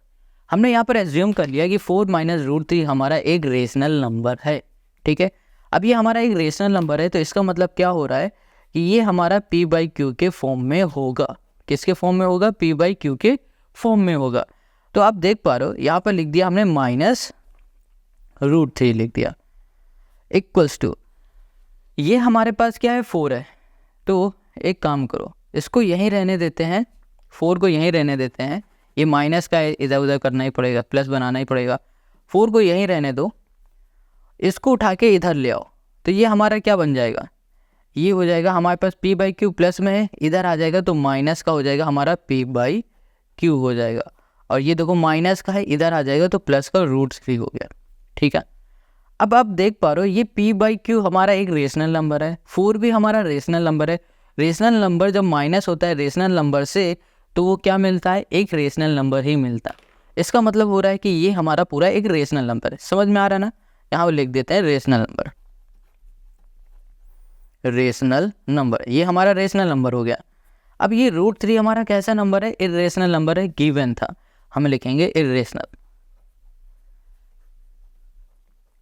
हमने यहाँ पर एज्यूम कर लिया कि 4 - √3 हमारा एक रेशनल नंबर है, ठीक है। अब ये हमारा एक रेशनल नंबर है तो इसका मतलब क्या हो रहा है कि ये हमारा p बाई क्यू के फॉर्म में होगा। किसके फॉर्म में होगा? p बाई क्यू के फॉर्म में होगा। तो आप देख पा रहे हो यहाँ पर लिख दिया हमने -√3 लिख दिया, इक्वल्स टू ये हमारे पास क्या है? 4 है। तो एक काम करो, इसको यहीं रहने देते हैं, 4 को यहीं रहने देते हैं। ये माइनस का इधर उधर करना ही पड़ेगा, प्लस बनाना ही पड़ेगा। 4 को यहीं रहने दो, इसको उठा के इधर ले आओ तो ये हमारा क्या बन जाएगा? ये हो जाएगा हमारे पास p बाई क्यू प्लस में है, इधर आ जाएगा तो माइनस का हो जाएगा हमारा p बाई क्यू हो जाएगा। और ये देखो माइनस का है, इधर आ जाएगा तो प्लस का √3 हो गया, ठीक है। अब आप देख पा रहे हो ये p बाई क्यू हमारा एक रेशनल नंबर है, 4 भी हमारा रेशनल नंबर है। रेशनल नंबर जब माइनस होता है रेशनल नंबर से तो वो क्या मिलता है? एक रेशनल नंबर ही मिलता है। इसका मतलब हो रहा है कि ये हमारा पूरा एक रेशनल नंबर है। समझ में आ रहा है ना? यहाँ पर लिख देते हैं रेशनल नंबर, रेशनल नंबर, ये हमारा रेशनल नंबर हो गया। अब ये √3 हमारा कैसा नंबर है? इरेशनल नंबर है, गिवन था, हम लिखेंगे इरेशनल,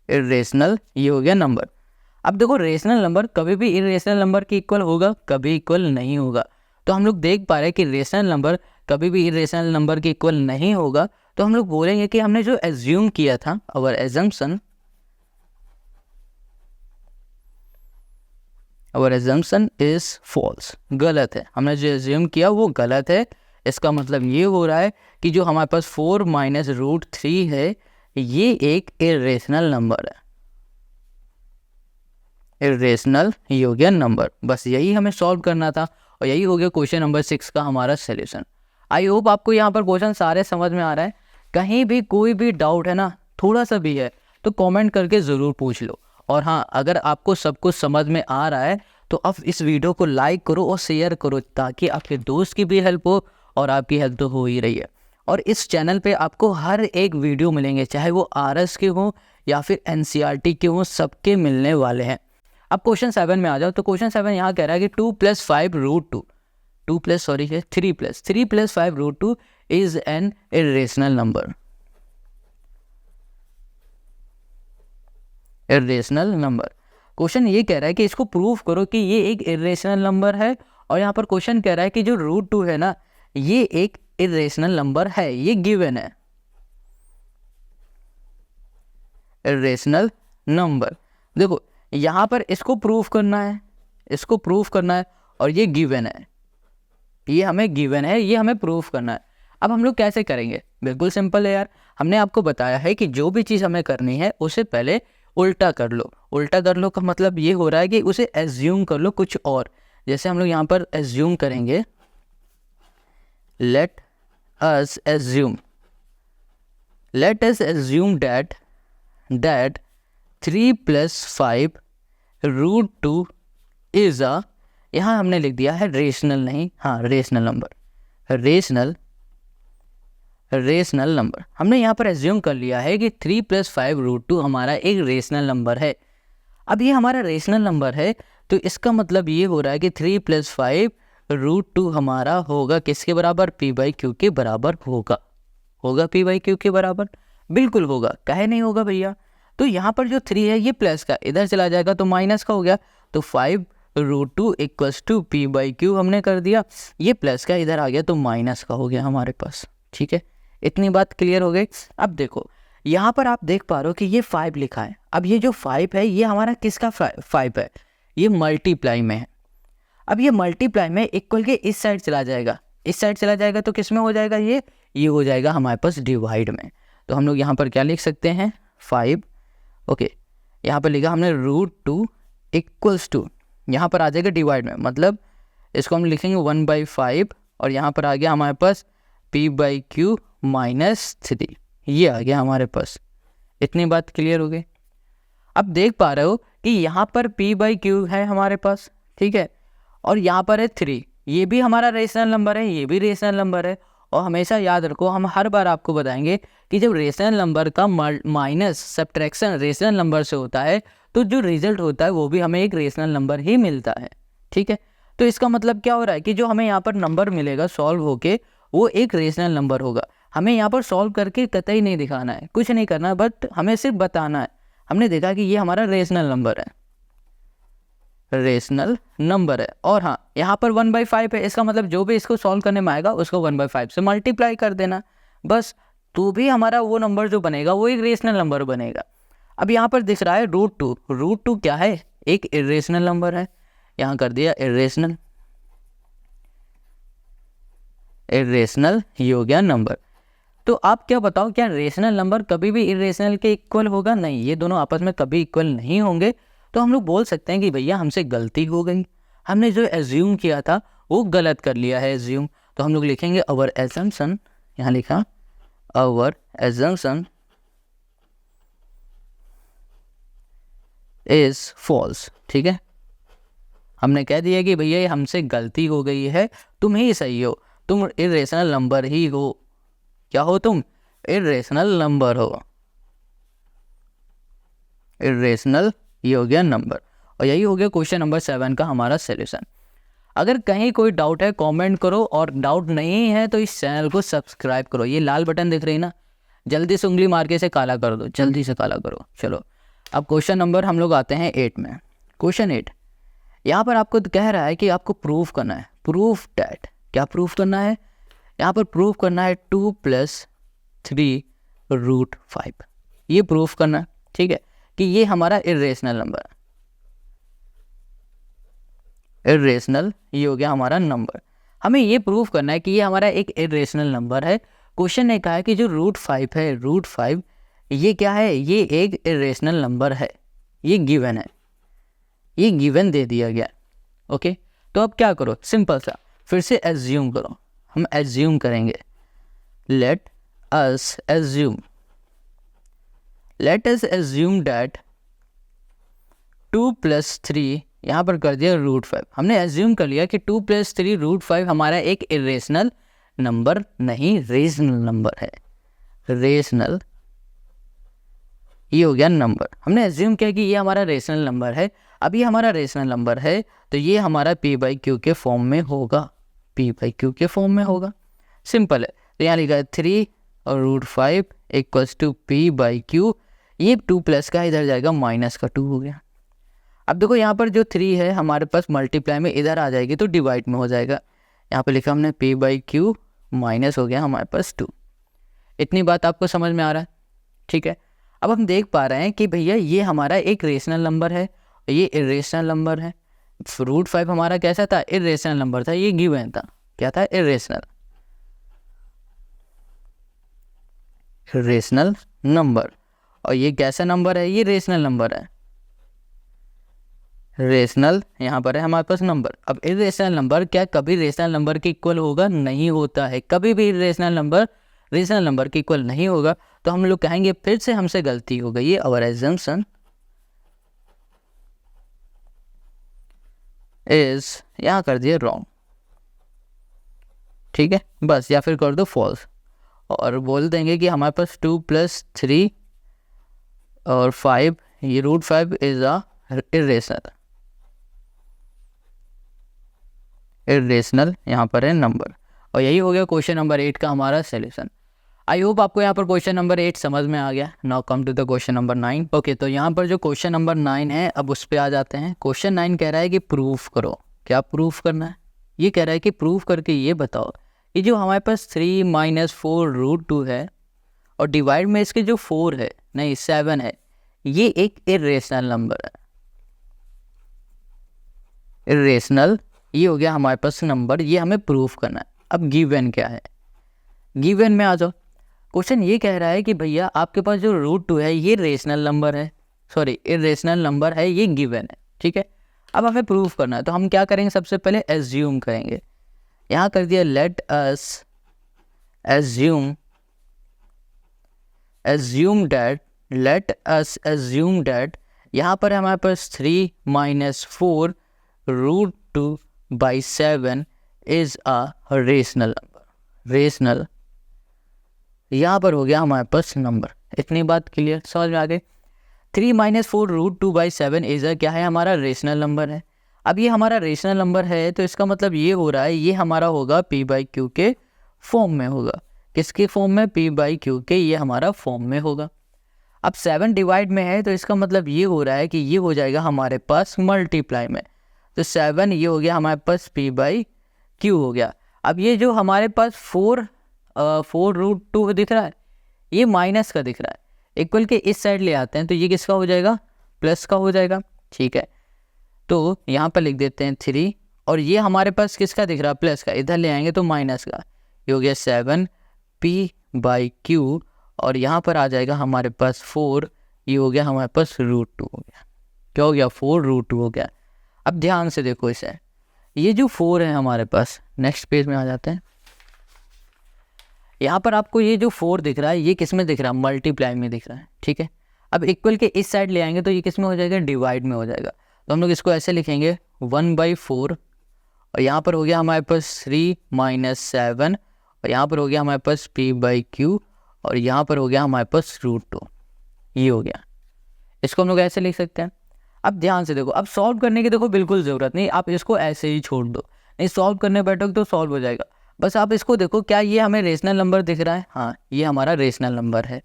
इरेशनल ये हो गया नंबर। अब देखो रेशनल नंबर कभी भी इरेशनल नंबर के इक्वल होगा, कभी इक्वल नहीं होगा। तो हम लोग देख पा रहे हैं कि रेशनल नंबर कभी भी इरेशनल नंबर के इक्वल नहीं होगा। तो हम लोग बोलेंगे कि हमने जो एज्यूम किया था, आवर एजम्पशन इज फॉल्स, गलत है। हमने जो एज्यूम किया वो गलत है। इसका मतलब ये हो रहा है कि जो हमारे पास 4 - √3 है ये एक इरेशनल नंबर है, इरेशनल ये हो गया नंबर। बस यही हमें सॉल्व करना था और यही हो गया क्वेश्चन नंबर 6 का हमारा सोल्यूशन। आई होप आपको यहाँ पर क्वेश्चन सारे समझ में आ रहा है। कहीं भी कोई भी डाउट है ना, थोड़ा सा भी है तो कमेंट करके ज़रूर पूछ लो। और हाँ, अगर आपको सब कुछ समझ में आ रहा है तो अब इस वीडियो को लाइक करो और शेयर करो ताकि आपके दोस्त की भी हेल्प हो और आपकी हेल्प तो हो ही रही है। और इस चैनल पे आपको हर एक वीडियो मिलेंगे, चाहे वो RS के हों या फिर NCERT के हों, सबके मिलने वाले हैं। अब क्वेश्चन 7 में आ जाओ, तो क्वेश्चन 7 यहाँ कह रहा है कि 2 + 5 √2, 3 + 5 √2 is an irrational number. Irrational number, question ये कह रहा है कि इसको प्रूव करो कि ये एक इरेशनल नंबर है, और यहाँ पर क्वेश्चन कह रहा है कि जो √2 है ना, ये एक इरेशनल नंबर है, ये गिवन है, इरेशनल नंबर। देखो यहाँ पर इसको प्रूफ करना है, इसको प्रूफ करना है, और ये गिवन है, ये हमें गिवन है, ये हमें प्रूफ करना है। अब हम लोग कैसे करेंगे? बिल्कुल सिंपल है यार, हमने आपको बताया है कि जो भी चीज़ हमें करनी है उसे पहले उल्टा कर लो। उल्टा कर लो का मतलब ये हो रहा है कि उसे एज्यूम कर लो कुछ और। जैसे हम लोग यहाँ पर एज्यूम करेंगे, let us assume that 3 + 5 √2 is a, यहाँ हमने लिख दिया है रेशनल, नहीं, हाँ रेशनल नंबर, रेशनल नंबर। हमने यहाँ पर एज्यूम कर लिया है कि 3 + 5 √2 हमारा एक रेशनल नंबर है। अब ये हमारा रेशनल नंबर है, तो इसका मतलब ये हो रहा है कि 3 + 5 √2 हमारा होगा किसके बराबर? p/q के बराबर होगा। होगा p/q के बराबर, बिल्कुल होगा, काहे नहीं होगा भैया? तो यहाँ पर जो 3 है ये प्लस का इधर चला जाएगा तो माइनस का हो गया, तो 5 √2 = p/q हमने कर दिया, ये प्लस का इधर आ गया तो माइनस का हो गया हमारे पास। ठीक है, इतनी बात क्लियर हो गई। अब देखो यहाँ पर आप देख पा रहे हो कि ये 5 लिखा है। अब ये जो 5 है ये हमारा किसका 5 है? ये मल्टीप्लाई में है। अब ये मल्टीप्लाई में इक्वल के इस साइड चला जाएगा, इस साइड चला जाएगा तो किस में हो जाएगा? ये हो जाएगा हमारे पास डिवाइड में। तो हम लोग यहाँ पर क्या लिख सकते हैं? 5, ओके, यहाँ पर लिखा हमने √2 = यहाँ पर आ जाएगा डिवाइड में, मतलब इसको हम लिखेंगे 1/5, और यहाँ पर आ गया हमारे पास p/q -3, ये आ गया हमारे पास। इतनी बात क्लियर हो गई। अब देख पा रहे हो कि यहाँ पर p/q है हमारे पास, ठीक है, और यहाँ पर है 3, ये भी हमारा रेशनल नंबर है, ये भी रेशनल नंबर है। और हमेशा याद रखो, हम हर बार आपको बताएंगे कि जब रेशनल नंबर का माइनस सब्ट्रैक्शन रेशनल नंबर से होता है तो जो रिजल्ट होता है वो भी हमें एक रेशनल नंबर ही मिलता है। ठीक है, तो इसका मतलब क्या हो रहा है कि जो हमें यहाँ पर नंबर मिलेगा सॉल्व होके वो एक रेशनल नंबर होगा। हमें यहाँ पर सॉल्व करके कतई नहीं दिखाना है, कुछ नहीं करना, बट हमें सिर्फ बताना है। हमने देखा कि ये हमारा रेशनल नंबर है, रेशनल नंबर है। और हाँ, यहाँ पर 1/5 है, इसका मतलब जो भी इसको सॉल्व करने में आएगा उसको 1/5 से मल्टीप्लाई कर देना बस, तो भी हमारा वो नंबर जो बनेगा वो एक रेशनल नंबर बनेगा। अब यहाँ पर दिख रहा है √2, √2 क्या है? एक इरेशनल नंबर है, यहाँ कर दिया इरेशनल, इरेशनल ये हो गया नंबर। तो आप क्या बताओ, क्या रेशनल नंबर कभी भी इरेशनल के इक्वल होगा? नहीं, ये दोनों आपस में कभी इक्वल नहीं होंगे। तो हम लोग बोल सकते हैं कि भैया हमसे गलती हो गई, हमने जो एज्यूम किया था वो गलत कर लिया है एज्यूम। तो हम लोग लिखेंगे आवर एजम्पशन, यहाँ लिखा आवर एजम्पशन इज फॉल्स। ठीक है, हमने कह दिया कि भैया ये हमसे गलती हो गई है, तुम ही सही हो, तुम इरेशनल नंबर ही हो। क्या हो तुम? इरेशनल नंबर हो, इरेशनल ये हो गया नंबर। और यही हो गया क्वेश्चन नंबर 7 का हमारा सॉल्यूशन। अगर कहीं कोई डाउट है कमेंट करो, और डाउट नहीं है तो इस चैनल को सब्सक्राइब करो। ये लाल बटन दिख रही ना, जल्दी से उंगली मार के इसे काला कर दो, जल्दी से काला करो। चलो अब क्वेश्चन नंबर हम लोग आते हैं 8 में। क्वेश्चन 8 यहाँ पर आपको कह रहा है कि आपको प्रूफ करना है, प्रूफ डैट, क्या प्रूफ करना है? यहाँ पर प्रूफ करना है 2 + 3 √5, ये प्रूफ करना है। ठीक है, कि ये हमारा इरेशनल नंबर है, इरेशनल ये हो गया हमारा नंबर। हमें ये प्रूफ करना है कि ये हमारा एक इरेशनल नंबर है। क्वेश्चन ने कहा है कि जो √5 है, √5 ये क्या है? ये एक इरेशनल नंबर है, ये गिवन है, ये गिवन दे दिया गया। ओके, तो अब क्या करो, सिंपल सा फिर से एज्यूम करो। हम एज्यूम करेंगे, लेट अस एज्यूम दैट 2 + 3, यहाँ पर कर दिया √5। हमने एज्यूम कर लिया कि 2 + 3 √5 हमारा एक इरेशनल नंबर नहीं, रेशनल नंबर है, रेशनल ये हो गया नंबर। हमने एज्यूम किया कि ये हमारा रेशनल नंबर है। अब ये हमारा रेशनल नंबर है तो ये हमारा p/q के फॉर्म में होगा, p/q के फॉर्म में होगा। सिंपल है। तो यहाँ लिखा है 3 और √5 इक्वल्स टू p/q। ये 2 प्लस का इधर जाएगा माइनस का 2 हो गया। अब देखो यहाँ पर जो 3 है हमारे पास मल्टीप्लाई में इधर आ जाएगी तो डिवाइड में हो जाएगा। यहाँ पे लिखा हमने p/q माइनस हो गया हमारे पास 2। इतनी बात आपको समझ में आ रहा है? ठीक है। अब हम देख पा रहे हैं कि भैया ये हमारा एक रेशनल नंबर है, ये इरेशनल नंबर है। √5 हमारा कैसा था? इरेशनल नंबर था, ये गिवन था। क्या था? Rational number. और ये कैसा नंबर है? ये रेशनल नंबर है। रेशनल यहाँ पर है हमारे पास नंबर। अब इरेशनल नंबर क्या कभी रेशनल नंबर के इक्वल होगा? नहीं होता है। कभी भी रेशनल नंबर के इक्वल नहीं होगा। तो हम लोग कहेंगे फिर से हमसे गलती हो गई, ये आवर अजम्पशन इज, यहाँ कर दिए रॉन्ग। ठीक है, बस, या फिर कर दो फॉल्स और बोल देंगे कि हमारे पास 2 + 3 और 5, ये √5 इज अ इरेशनल यहाँ पर है नंबर। और यही हो गया क्वेश्चन नंबर 8 का हमारा सॉल्यूशन। आई होप आपको यहाँ पर क्वेश्चन नंबर 8 समझ में आ गया। Now come to the question number 9। Okay, तो यहाँ पर जो क्वेश्चन नंबर 9 है अब उस पर आ जाते हैं। क्वेश्चन 9 कह रहा है कि प्रूफ करो। क्या प्रूफ करना है? ये कह रहा है कि प्रूफ करके ये बताओ कि जो हमारे पास 3 - 4 √2 है और डिवाइड में इसके जो 4 है, नहीं 7 है, ये एक इरेशनल नंबर है। इरेशनल, ये हो गया हमारे पास नंबर, ये हमें प्रूफ करना है। अब गिवन क्या है? गिवन में आ जाओ। क्वेश्चन ये कह रहा है कि भैया आपके पास जो √2 है ये रेशनल नंबर है, सॉरी इरेशनल नंबर है, ये गिवन है। ठीक है, अब हमें प्रूफ करना है। तो हम क्या करेंगे? सबसे पहले एज्यूम करेंगे। यहाँ कर दिया लेट अस एज्यूम डैट यहाँ पर हमारे पास 3 - 4 √2/7 is a rational number. Rational यहाँ पर हो गया हमारे पास नंबर। इतनी बात क्लियर, समझ में आ गई? 3 - 4 √2/7 इज अ क्या है? हमारा रेशनल नंबर है। अब ये हमारा रेशनल नंबर है तो इसका मतलब ये हो रहा है ये हमारा होगा p/q के फॉर्म में होगा। किसके फॉर्म में? p/q के, ये हमारा फॉर्म में होगा। अब 7 डिवाइड में है तो इसका मतलब ये हो रहा है कि ये हो जाएगा हमारे पास मल्टीप्लाई में। तो 7 ये हो गया हमारे पास p/q हो गया। अब ये जो हमारे पास 4 √2 दिख रहा है, ये माइनस का दिख रहा है, इक्वल के इस साइड ले आते हैं तो ये किसका हो जाएगा? प्लस का हो जाएगा। ठीक है, तो यहाँ पर लिख देते हैं 3 और ये हमारे पास किसका दिख रहा है? प्लस का। इधर ले आएंगे तो माइनस का। ये हो गया 7 p/q और यहाँ पर आ जाएगा हमारे पास 4, ये हो गया हमारे पास √2 हो गया। क्या हो गया? 4 √2 हो गया। अब ध्यान से देखो इसे, ये जो 4 है हमारे पास, नेक्स्ट पेज में आ जाते हैं। यहाँ पर आपको ये जो 4 दिख रहा है ये किस में दिख रहा है? मल्टीप्लाई में दिख रहा है। ठीक है, अब इक्वल के इस साइड ले आएंगे तो ये किस में हो जाएगा? डिवाइड में हो जाएगा। तो हम लोग इसको ऐसे लिखेंगे 1/4 और यहाँ पर हो गया हमारे पास 3 - 7 और यहाँ पर हो गया हमारे पास p/q और यहाँ पर हो गया हमारे पास √2। ये हो गया। इसको हम लोग ऐसे लिख सकते हैं। अब ध्यान से देखो, अब सॉल्व करने की देखो बिल्कुल ज़रूरत नहीं, आप इसको ऐसे ही छोड़ दो। नहीं सॉल्व करने बैठोगे तो सॉल्व हो जाएगा। बस आप इसको देखो, क्या ये हमें रेशनल नंबर दिख रहा है? हाँ, ये हमारा रेशनल नंबर है।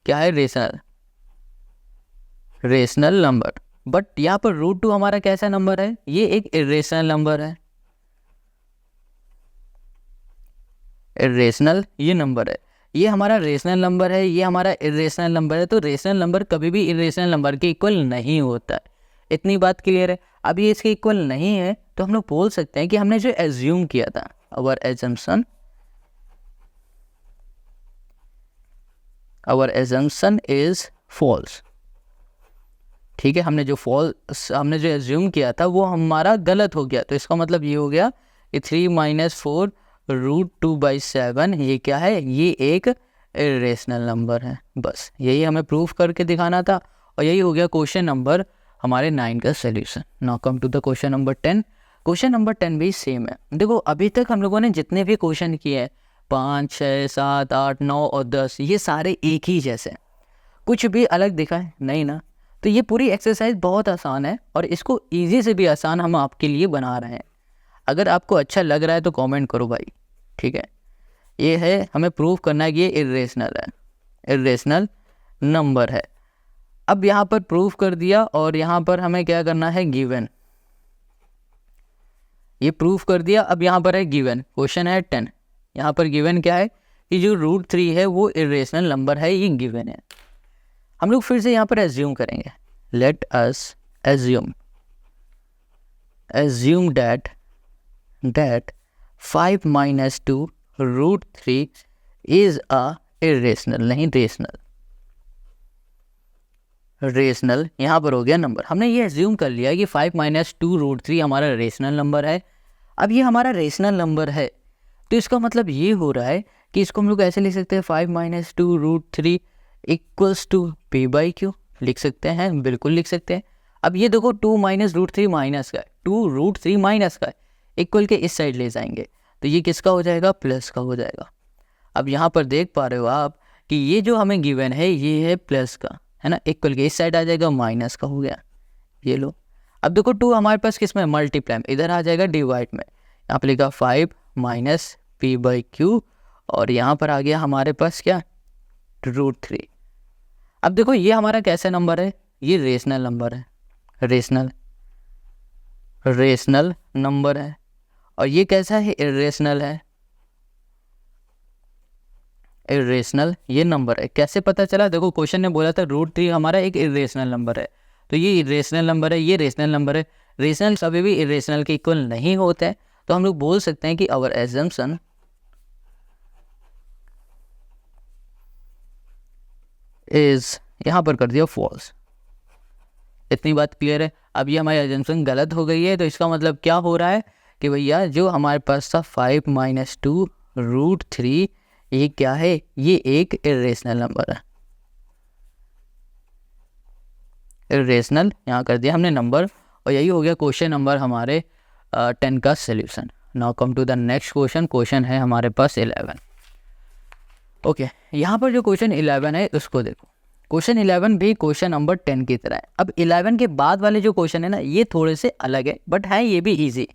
क्या है? Rational number. बट यहाँ पर √2 हमारा कैसा नंबर है? ये एक इरेशनल नंबर है। इरेशनल ये नंबर है, ये हमारा रेशनल नंबर है, ये हमारा इरेशनल नंबर है। तो रेशनल नंबर कभी भी इरेशनल नंबर के इक्वल नहीं होता है। इतनी बात क्लियर है? अब ये इसके इक्वल नहीं है तो हम लोग बोल सकते हैं कि हमने जो एज्यूम किया था, our assumption is false। ठीक है, हमने जो एज्यूम किया था वो हमारा गलत हो गया। तो इसका मतलब ये हो गया कि 3 - 4 √2/7 ये क्या है? ये एक इरेशनल नंबर है। बस यही हमें प्रूफ करके दिखाना था और यही हो गया क्वेश्चन नंबर हमारे 9 का solution. Now come to the question number 10। Question number 10 भी सेम है। देखो अभी तक हम लोगों ने जितने भी क्वेश्चन किए हैं 5, 6, 7, 8, 9 और 10, ये सारे एक ही जैसे हैं। कुछ भी अलग दिखा है नहीं ना? तो ये पूरी एक्सरसाइज बहुत आसान है और इसको ईजी से भी आसान हम आपके लिए बना रहे हैं। अगर आपको अच्छा लग रहा है तो कमेंट करो भाई, ठीक है। ये है, हमें प्रूव करना है कि ये इर्रेशनल है, इर्रेशनल नंबर है। अब यहाँ पर प्रूफ कर दिया और यहाँ पर हमें क्या करना है, गिवन। ये प्रूफ कर दिया, अब यहाँ पर है गिवन, क्वेश्चन है 10। यहाँ पर गिवन क्या है कि जो √3 है वो इर्रेशनल नंबर है, ये गिवन है। हम लोग फिर से यहाँ पर एज्यूम करेंगे, let us assume that 5 minus 2 √3 is a irrational, नहीं रेशनल, रेशनल यहाँ पर हो गया नंबर। हमने ये एज्यूम कर लिया कि 5 minus 2 √3 हमारा रेशनल नंबर है। अब ये हमारा रेशनल नंबर है तो इसका मतलब ये हो रहा है कि इसको हम लोग ऐसे लिख सकते हैं, 5 minus 2 √3 इक्वल्स टू p/q। लिख सकते हैं, बिल्कुल लिख सकते हैं। अब ये देखो 2 minus √3 माइनस का है, 2 √3 माइनस का है, इक्वल के इस साइड ले जाएंगे तो ये किसका हो जाएगा, प्लस का हो जाएगा। अब यहाँ पर देख पा रहे हो आप कि ये जो हमें गिवन है ये है प्लस का, है ना, इक्वल के इस साइड आ जाएगा, माइनस का हो गया, ये लो। अब देखो 2 हमारे पास किस में, मल्टीप्लाई में, इधर आ जाएगा डिवाइड में। यहाँ पर लिखा 5 minus p/q और यहाँ पर आ गया हमारे पास क्या, √3। अब देखो ये हमारा कैसा नंबर है, ये रेशनल नंबर है, रेशनल नंबर है। और ये कैसा है, इर्रेशनल है, इर्रेशनल ये नंबर है। कैसे पता चला, देखो क्वेश्चन ने बोला था √3 हमारा एक इर्रेशनल नंबर है, तो ये इर्रेशनल नंबर है, ये रेशनल नंबर है। रेशनल कभी भी इर्रेशनल के इक्वल नहीं होता है, तो हम लोग बोल सकते हैं कि आवर एजम्पशन इज, यहाँ पर कर दिया फॉल्स। इतनी बात क्लियर है। अब ये हमारी एजम्पशन गलत हो गई है, तो इसका मतलब क्या हो रहा है कि भैया जो हमारे पास था 5 minus 2 √3 ये क्या है, ये एक इर्रेशनल नंबर है, इर्रेशनल यहाँ कर दिया हमने नंबर। और यही हो गया क्वेश्चन नंबर हमारे 10 का solution. Now come to the next question, question है हमारे पास 11। ओके, यहाँ पर जो क्वेश्चन 11 है उसको देखो। क्वेश्चन 11 भी क्वेश्चन नंबर 10 की तरह है। अब 11 के बाद वाले जो क्वेश्चन है ना, ये थोड़े से अलग है, बट है ये भी ईजी।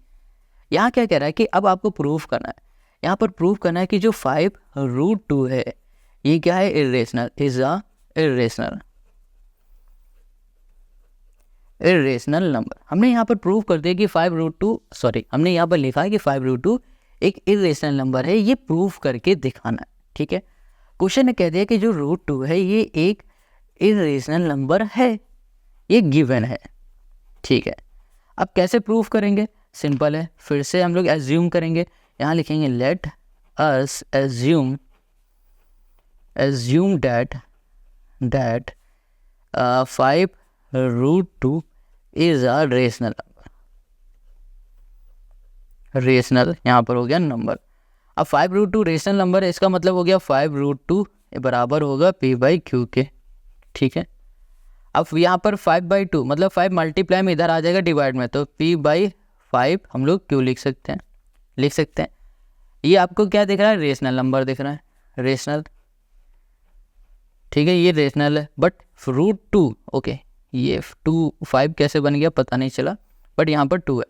यहाँ क्या कह रहा है कि अब आपको प्रूफ करना है, यहाँ पर प्रूफ करना है कि जो 5 √2 है ये क्या है, irrational, is a irrational number. हमने यहाँ पर प्रूफ कर दिया कि 5 √2, सॉरी हमने यहाँ पर लिखा है कि 5 √2 एक इर्रेशनल नंबर है, ये प्रूफ करके दिखाना है, ठीक है। क्वेश्चन ने कह दिया कि जो √2 है ये एक इर्रेशनल नंबर है, ये गिवन है, ठीक है। अब कैसे प्रूफ करेंगे, सिंपल है, फिर से हम लोग एज्यूम करेंगे। यहाँ लिखेंगे let us assume that 5 √2 is a rational number, rational यहाँ पर हो गया नंबर। अब 5 √2 रेशनल नंबर है, इसका मतलब हो गया 5 √2 बराबर होगा p/q के, ठीक है। अब यहाँ पर 5/2 मतलब 5 मल्टीप्लाई में इधर आ जाएगा डिवाइड में, तो p/5 हम लोग क्यों लिख सकते हैं, ये आपको क्या दिख रहा है, रेशनल नंबर दिख रहा है, रेशनल, ठीक है, ये रेशनल है। बट √2, ओके, ये 5 कैसे बन गया पता नहीं चला, बट यहाँ पर 2 है।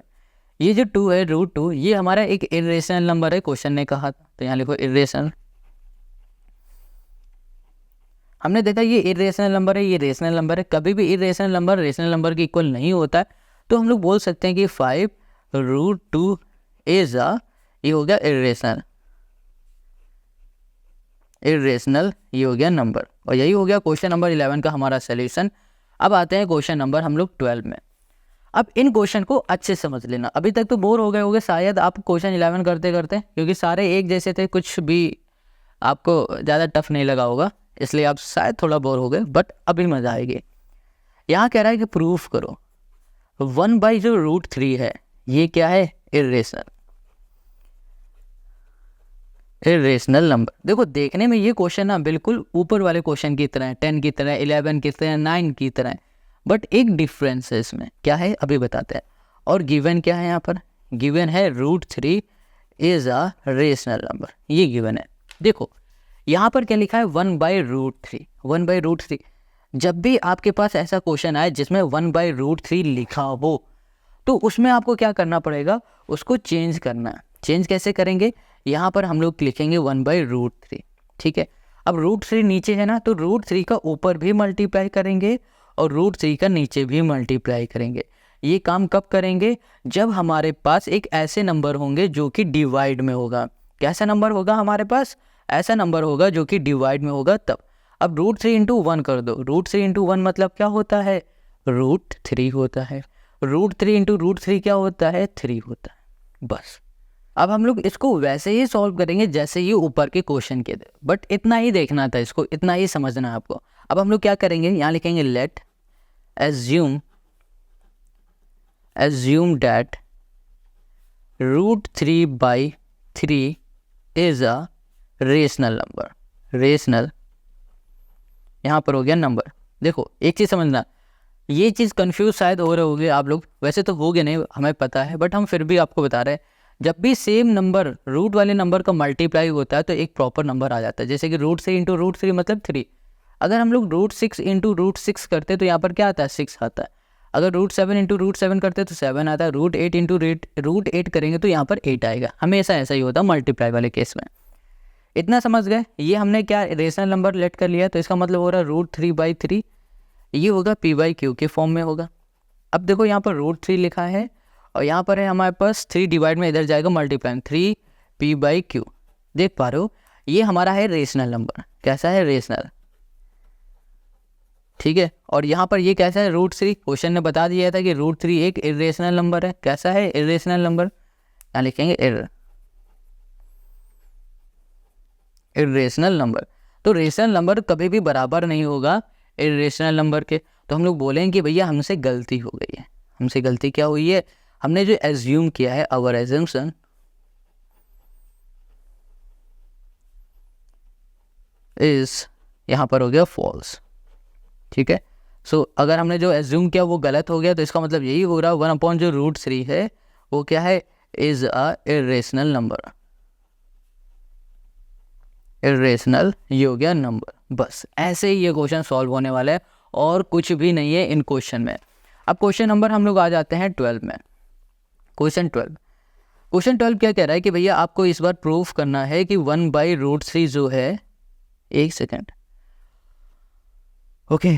ये जो 2 है √2 ये हमारा एक इर्रेशनल नंबर है, क्वेश्चन ने कहा था, तो यहाँ लिखो इर्रेशनल। हमने देखा ये इर्रेशनल नंबर है, ये रेशनल नंबर है। कभी भी इर्रेशनल नंबर रेशनल नंबर के इक्वल नहीं होता है, तो हम लोग बोल सकते हैं कि 5 √2 इज अ, ये हो गया इर्रेशनल, ये हो गया नंबर। और यही हो गया क्वेश्चन नंबर 11 का हमारा सोल्यूशन। अब आते हैं क्वेश्चन नंबर हम लोग 12 में। अब इन क्वेश्चन को अच्छे से समझ लेना। अभी तक तो बोर हो गए होगे शायद आप क्वेश्चन 11 करते करते, क्योंकि सारे एक जैसे थे, कुछ भी आपको ज़्यादा टफ नहीं लगा होगा, इसलिए आप शायद थोड़ा बोर हो गए, बट अभी मज़ा आएगी। यहाँ कह रहा है कि प्रूफ करो 1 जो √3 है ये क्या है, इर्रेशनल नंबर। देखो देखने में ये क्वेश्चन ना बिल्कुल ऊपर वाले क्वेश्चन की तरह है, 10 की तरह, 11 की तरह, 9 की तरह, बट एक डिफरेंस है इसमें, क्या है अभी बताते हैं। और गिवन क्या है, यहाँ पर गिवन है √3 इज अ रेशनल नंबर, ये गिवन है। देखो यहाँ पर क्या लिखा है, 1/√3, 1/√3। जब भी आपके पास ऐसा क्वेश्चन आए जिसमें 1/√3 लिखा हो तो उसमें आपको क्या करना पड़ेगा, उसको चेंज करना है। चेंज कैसे करेंगे, यहाँ पर हम लोग लिखेंगे 1/√3, ठीक है। अब √3 नीचे है ना, तो √3 का ऊपर भी मल्टीप्लाई करेंगे और √3 का नीचे भी मल्टीप्लाई करेंगे। ये काम कब करेंगे, जब हमारे पास एक ऐसे नंबर होंगे जो कि डिवाइड में होगा। कैसा नंबर होगा हमारे पास, ऐसा नंबर होगा जो कि डिवाइड में होगा तब। अब √3 इंटू 1 कर दो, √3 इंटू 1 मतलब क्या होता है, √3 होता है। √3 इंटू √3 क्या होता है, 3 होता है। बस अब हम लोग इसको वैसे ही सॉल्व करेंगे जैसे ये ऊपर के क्वेश्चन के थे, बट इतना ही देखना था, इसको इतना ही समझना है आपको। अब हम लोग क्या करेंगे, यहाँ लिखेंगे let assume that √3/3 is a rational number. Rational यहाँ पर हो गया नंबर। देखो एक चीज़ समझना, ये चीज़ कंफ्यूज शायद हो रहे होगे आप लोग, वैसे तो हो गए नहीं हमें पता है, बट हम फिर भी आपको बता रहे हैं। जब भी सेम नंबर रूट वाले नंबर का मल्टीप्लाई होता है तो एक प्रॉपर नंबर आ जाता है। जैसे कि √3 इंटू √3 मतलब 3। अगर हम लोग √6 इंटू √6 करते तो यहाँ पर क्या आता है, 6 आता है। अगर √7 इंटू √7 करते तो 7 आता है। √8 इंटू √8 करेंगे तो यहाँ पर 8 आएगा। हमेशा ऐसा ही होता है मल्टीप्लाई वाले केस में। इतना समझ गए, ये हमने क्या रेशनल नंबर लेट कर लिया, तो इसका मतलब हो रहा है √3/3 ये होगा p/q के फॉर्म में होगा। अब देखो यहाँ पर √3 लिखा है और यहाँ पर है हमारे पास 3 डिवाइड में इधर जाएगा मल्टीप्लाई, 3p/q। देख पा रहे हो, ये हमारा है रेशनल नंबर। कैसा है, रेशनल, ठीक है। और यहाँ पर ये कैसा है, √3। क्वेश्चन ने बता दिया था कि √3 एक इरेशनल नंबर है। कैसा है, इरेशनल नंबर। यहाँ लिखेंगे इरेशनल नंबर। तो रेशनल नंबर कभी भी बराबर नहीं होगा इरेशनल नंबर के। तो हम लोग बोलेंगे कि भैया हमसे गलती हो गई है। हमसे गलती क्या हुई है, हमने जो एज्यूम किया है, आवर एजम्पशन इज, यहाँ पर हो गया फॉल्स, ठीक है। सो अगर हमने जो एज्यूम किया वो गलत हो गया तो इसका मतलब यही हो रहा है 1 जो √3 है वो क्या है, is a irrational number. Irrational ये हो गया नंबर। बस ऐसे ही ये क्वेश्चन सॉल्व होने वाला है और कुछ भी नहीं है इन क्वेश्चन में। अब क्वेश्चन नंबर हम लोग आ जाते हैं 12 में। क्वेश्चन 12 क्या कह रहा है कि भैया आपको इस बार प्रूफ करना है कि 1/√3 जो है, एक सेकेंड, ओके,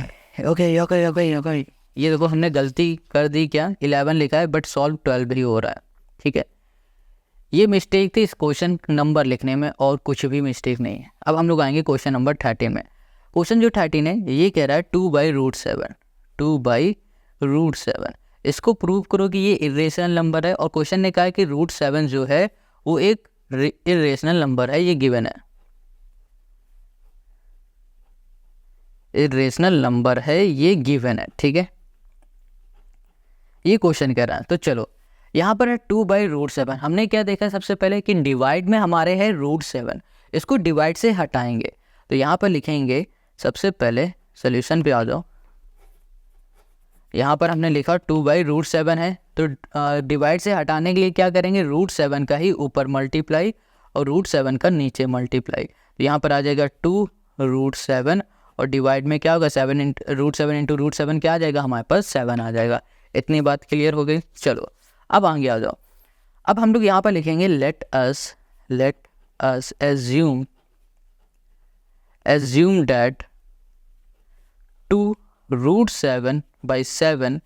ये देखो हमने गलती कर दी, क्या 11 लिखा है बट सॉल्व 12 ही हो रहा है, ठीक है। ये मिस्टेक थी इस क्वेश्चन नंबर लिखने में और कुछ भी मिस्टेक नहीं है। अब हम लोग आएंगे क्वेश्चन नंबर 13 में। क्वेश्चन जो 13 है ये कह रहा है 2/√7, 2/√7। इसको प्रूव करो कि ये इरेशनल नंबर है। और क्वेश्चन ने कहा है कि √7 जो है वो एक इरेशनल नंबर है, ये गिवन है, इरेशनल नंबर है, ये गिवन है, ठीक है। ये क्वेश्चन कह रहा है। तो चलो यहाँ पर है 2/√7। हमने क्या देखा सबसे पहले कि डिवाइड में हमारे है √7, इसको डिवाइड से हटाएंगे। तो यहाँ पर लिखेंगे, सबसे पहले सोल्यूशन पे आ जाओ। यहाँ पर हमने लिखा 2/√7 है, तो डिवाइड से हटाने के लिए क्या करेंगे, √7 का ही ऊपर मल्टीप्लाई और √7 का नीचे मल्टीप्लाई। तो यहाँ पर आ जाएगा 2√7 और डिवाइड में क्या होगा, √7 इंटू √7 क्या आ जाएगा, हमारे पास 7 आ जाएगा। इतनी बात क्लियर हो गई। चलो अब आगे आ जाओ। अब हम लोग यहाँ पर लिखेंगे let us assume that 2√7/7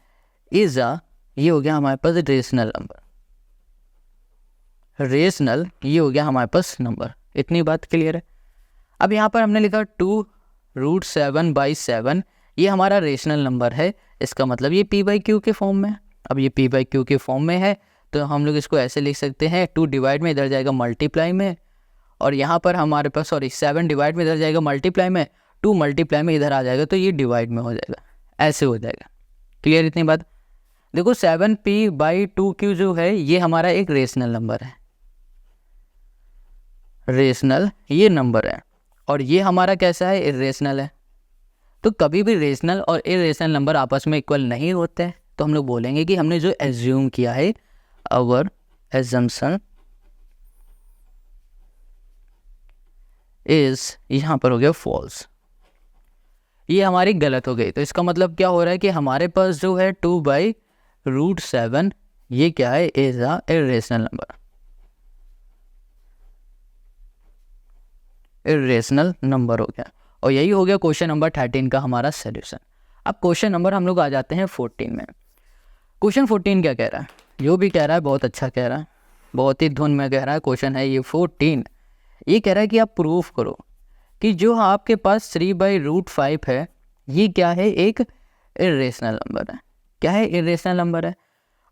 is a, ये हो गया हमारे पास रेशनल नंबर। रेशनल ये हो गया हमारे पास नंबर। इतनी बात क्लियर है। अब यहाँ पर हमने लिखा 2√7/7 ये हमारा रेशनल नंबर है। इसका मतलब ये p/q के फॉर्म में। अब ये p/q के फॉर्म में है तो हम लोग इसको ऐसे लिख सकते हैं, 2 डिवाइड में इधर जाएगा मल्टीप्लाई में, और यहाँ पर हमारे पास 7 डिवाइड में इधर जाएगा मल्टीप्लाई में, 2 मल्टीप्लाई में इधर आ जाएगा तो ये डिवाइड में हो जाएगा, ऐसे हो जाएगा। क्लियर इतनी बात। देखो 7p/2q जो है ये हमारा एक रेशनल नंबर है, रेशनल ये नंबर है, और ये हमारा कैसा है, इरेशनल है। तो कभी भी रेशनल और इरेशनल नंबर आपस में इक्वल नहीं होते हैं। तो हम लोग बोलेंगे कि हमने जो एज्यूम किया है, आवर एजम्पशन इज, यहाँ पर हो गया फॉल्स। ये हमारी गलत हो गई। तो इसका मतलब क्या हो रहा है कि हमारे पास जो है 2/√7 ये क्या है, is a irrational number, irrational number हो गया। और यही हो गया क्वेश्चन नंबर 13 का हमारा सोल्यूशन। अब क्वेश्चन नंबर हम लोग आ जाते हैं 14 में। क्वेश्चन 14 क्या कह रहा है, जो भी कह रहा है बहुत अच्छा कह रहा है, बहुत ही धुन में कह रहा है। क्वेश्चन है ये 14, ये कह रहा है कि आप प्रूफ करो कि जो आपके पास 3/√5 है ये क्या है, एक इर्रेशनल नंबर है। क्या है, इर्रेशनल नंबर है।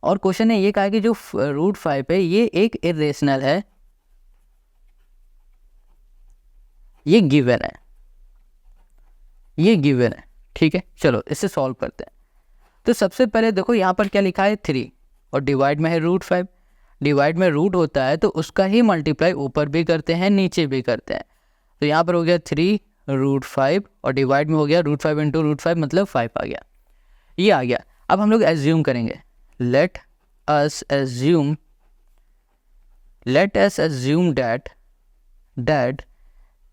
और क्वेश्चन ने ये कहा कि जो √5 है ये एक इर्रेशनल है, ये गिवन है, ये गिवन है। ठीक है, चलो इसे सॉल्व करते हैं। तो सबसे पहले देखो यहाँ पर क्या लिखा है 3 और डिवाइड में है √5। डिवाइड में रूट होता है तो उसका ही मल्टीप्लाई ऊपर भी करते हैं नीचे भी करते हैं। तो यहाँ पर हो गया 3√5 और डिवाइड में हो गया √5 इंटू √5 मतलब 5 आ गया, ये आ गया। अब हम लोग एज्यूम करेंगे, let us assume that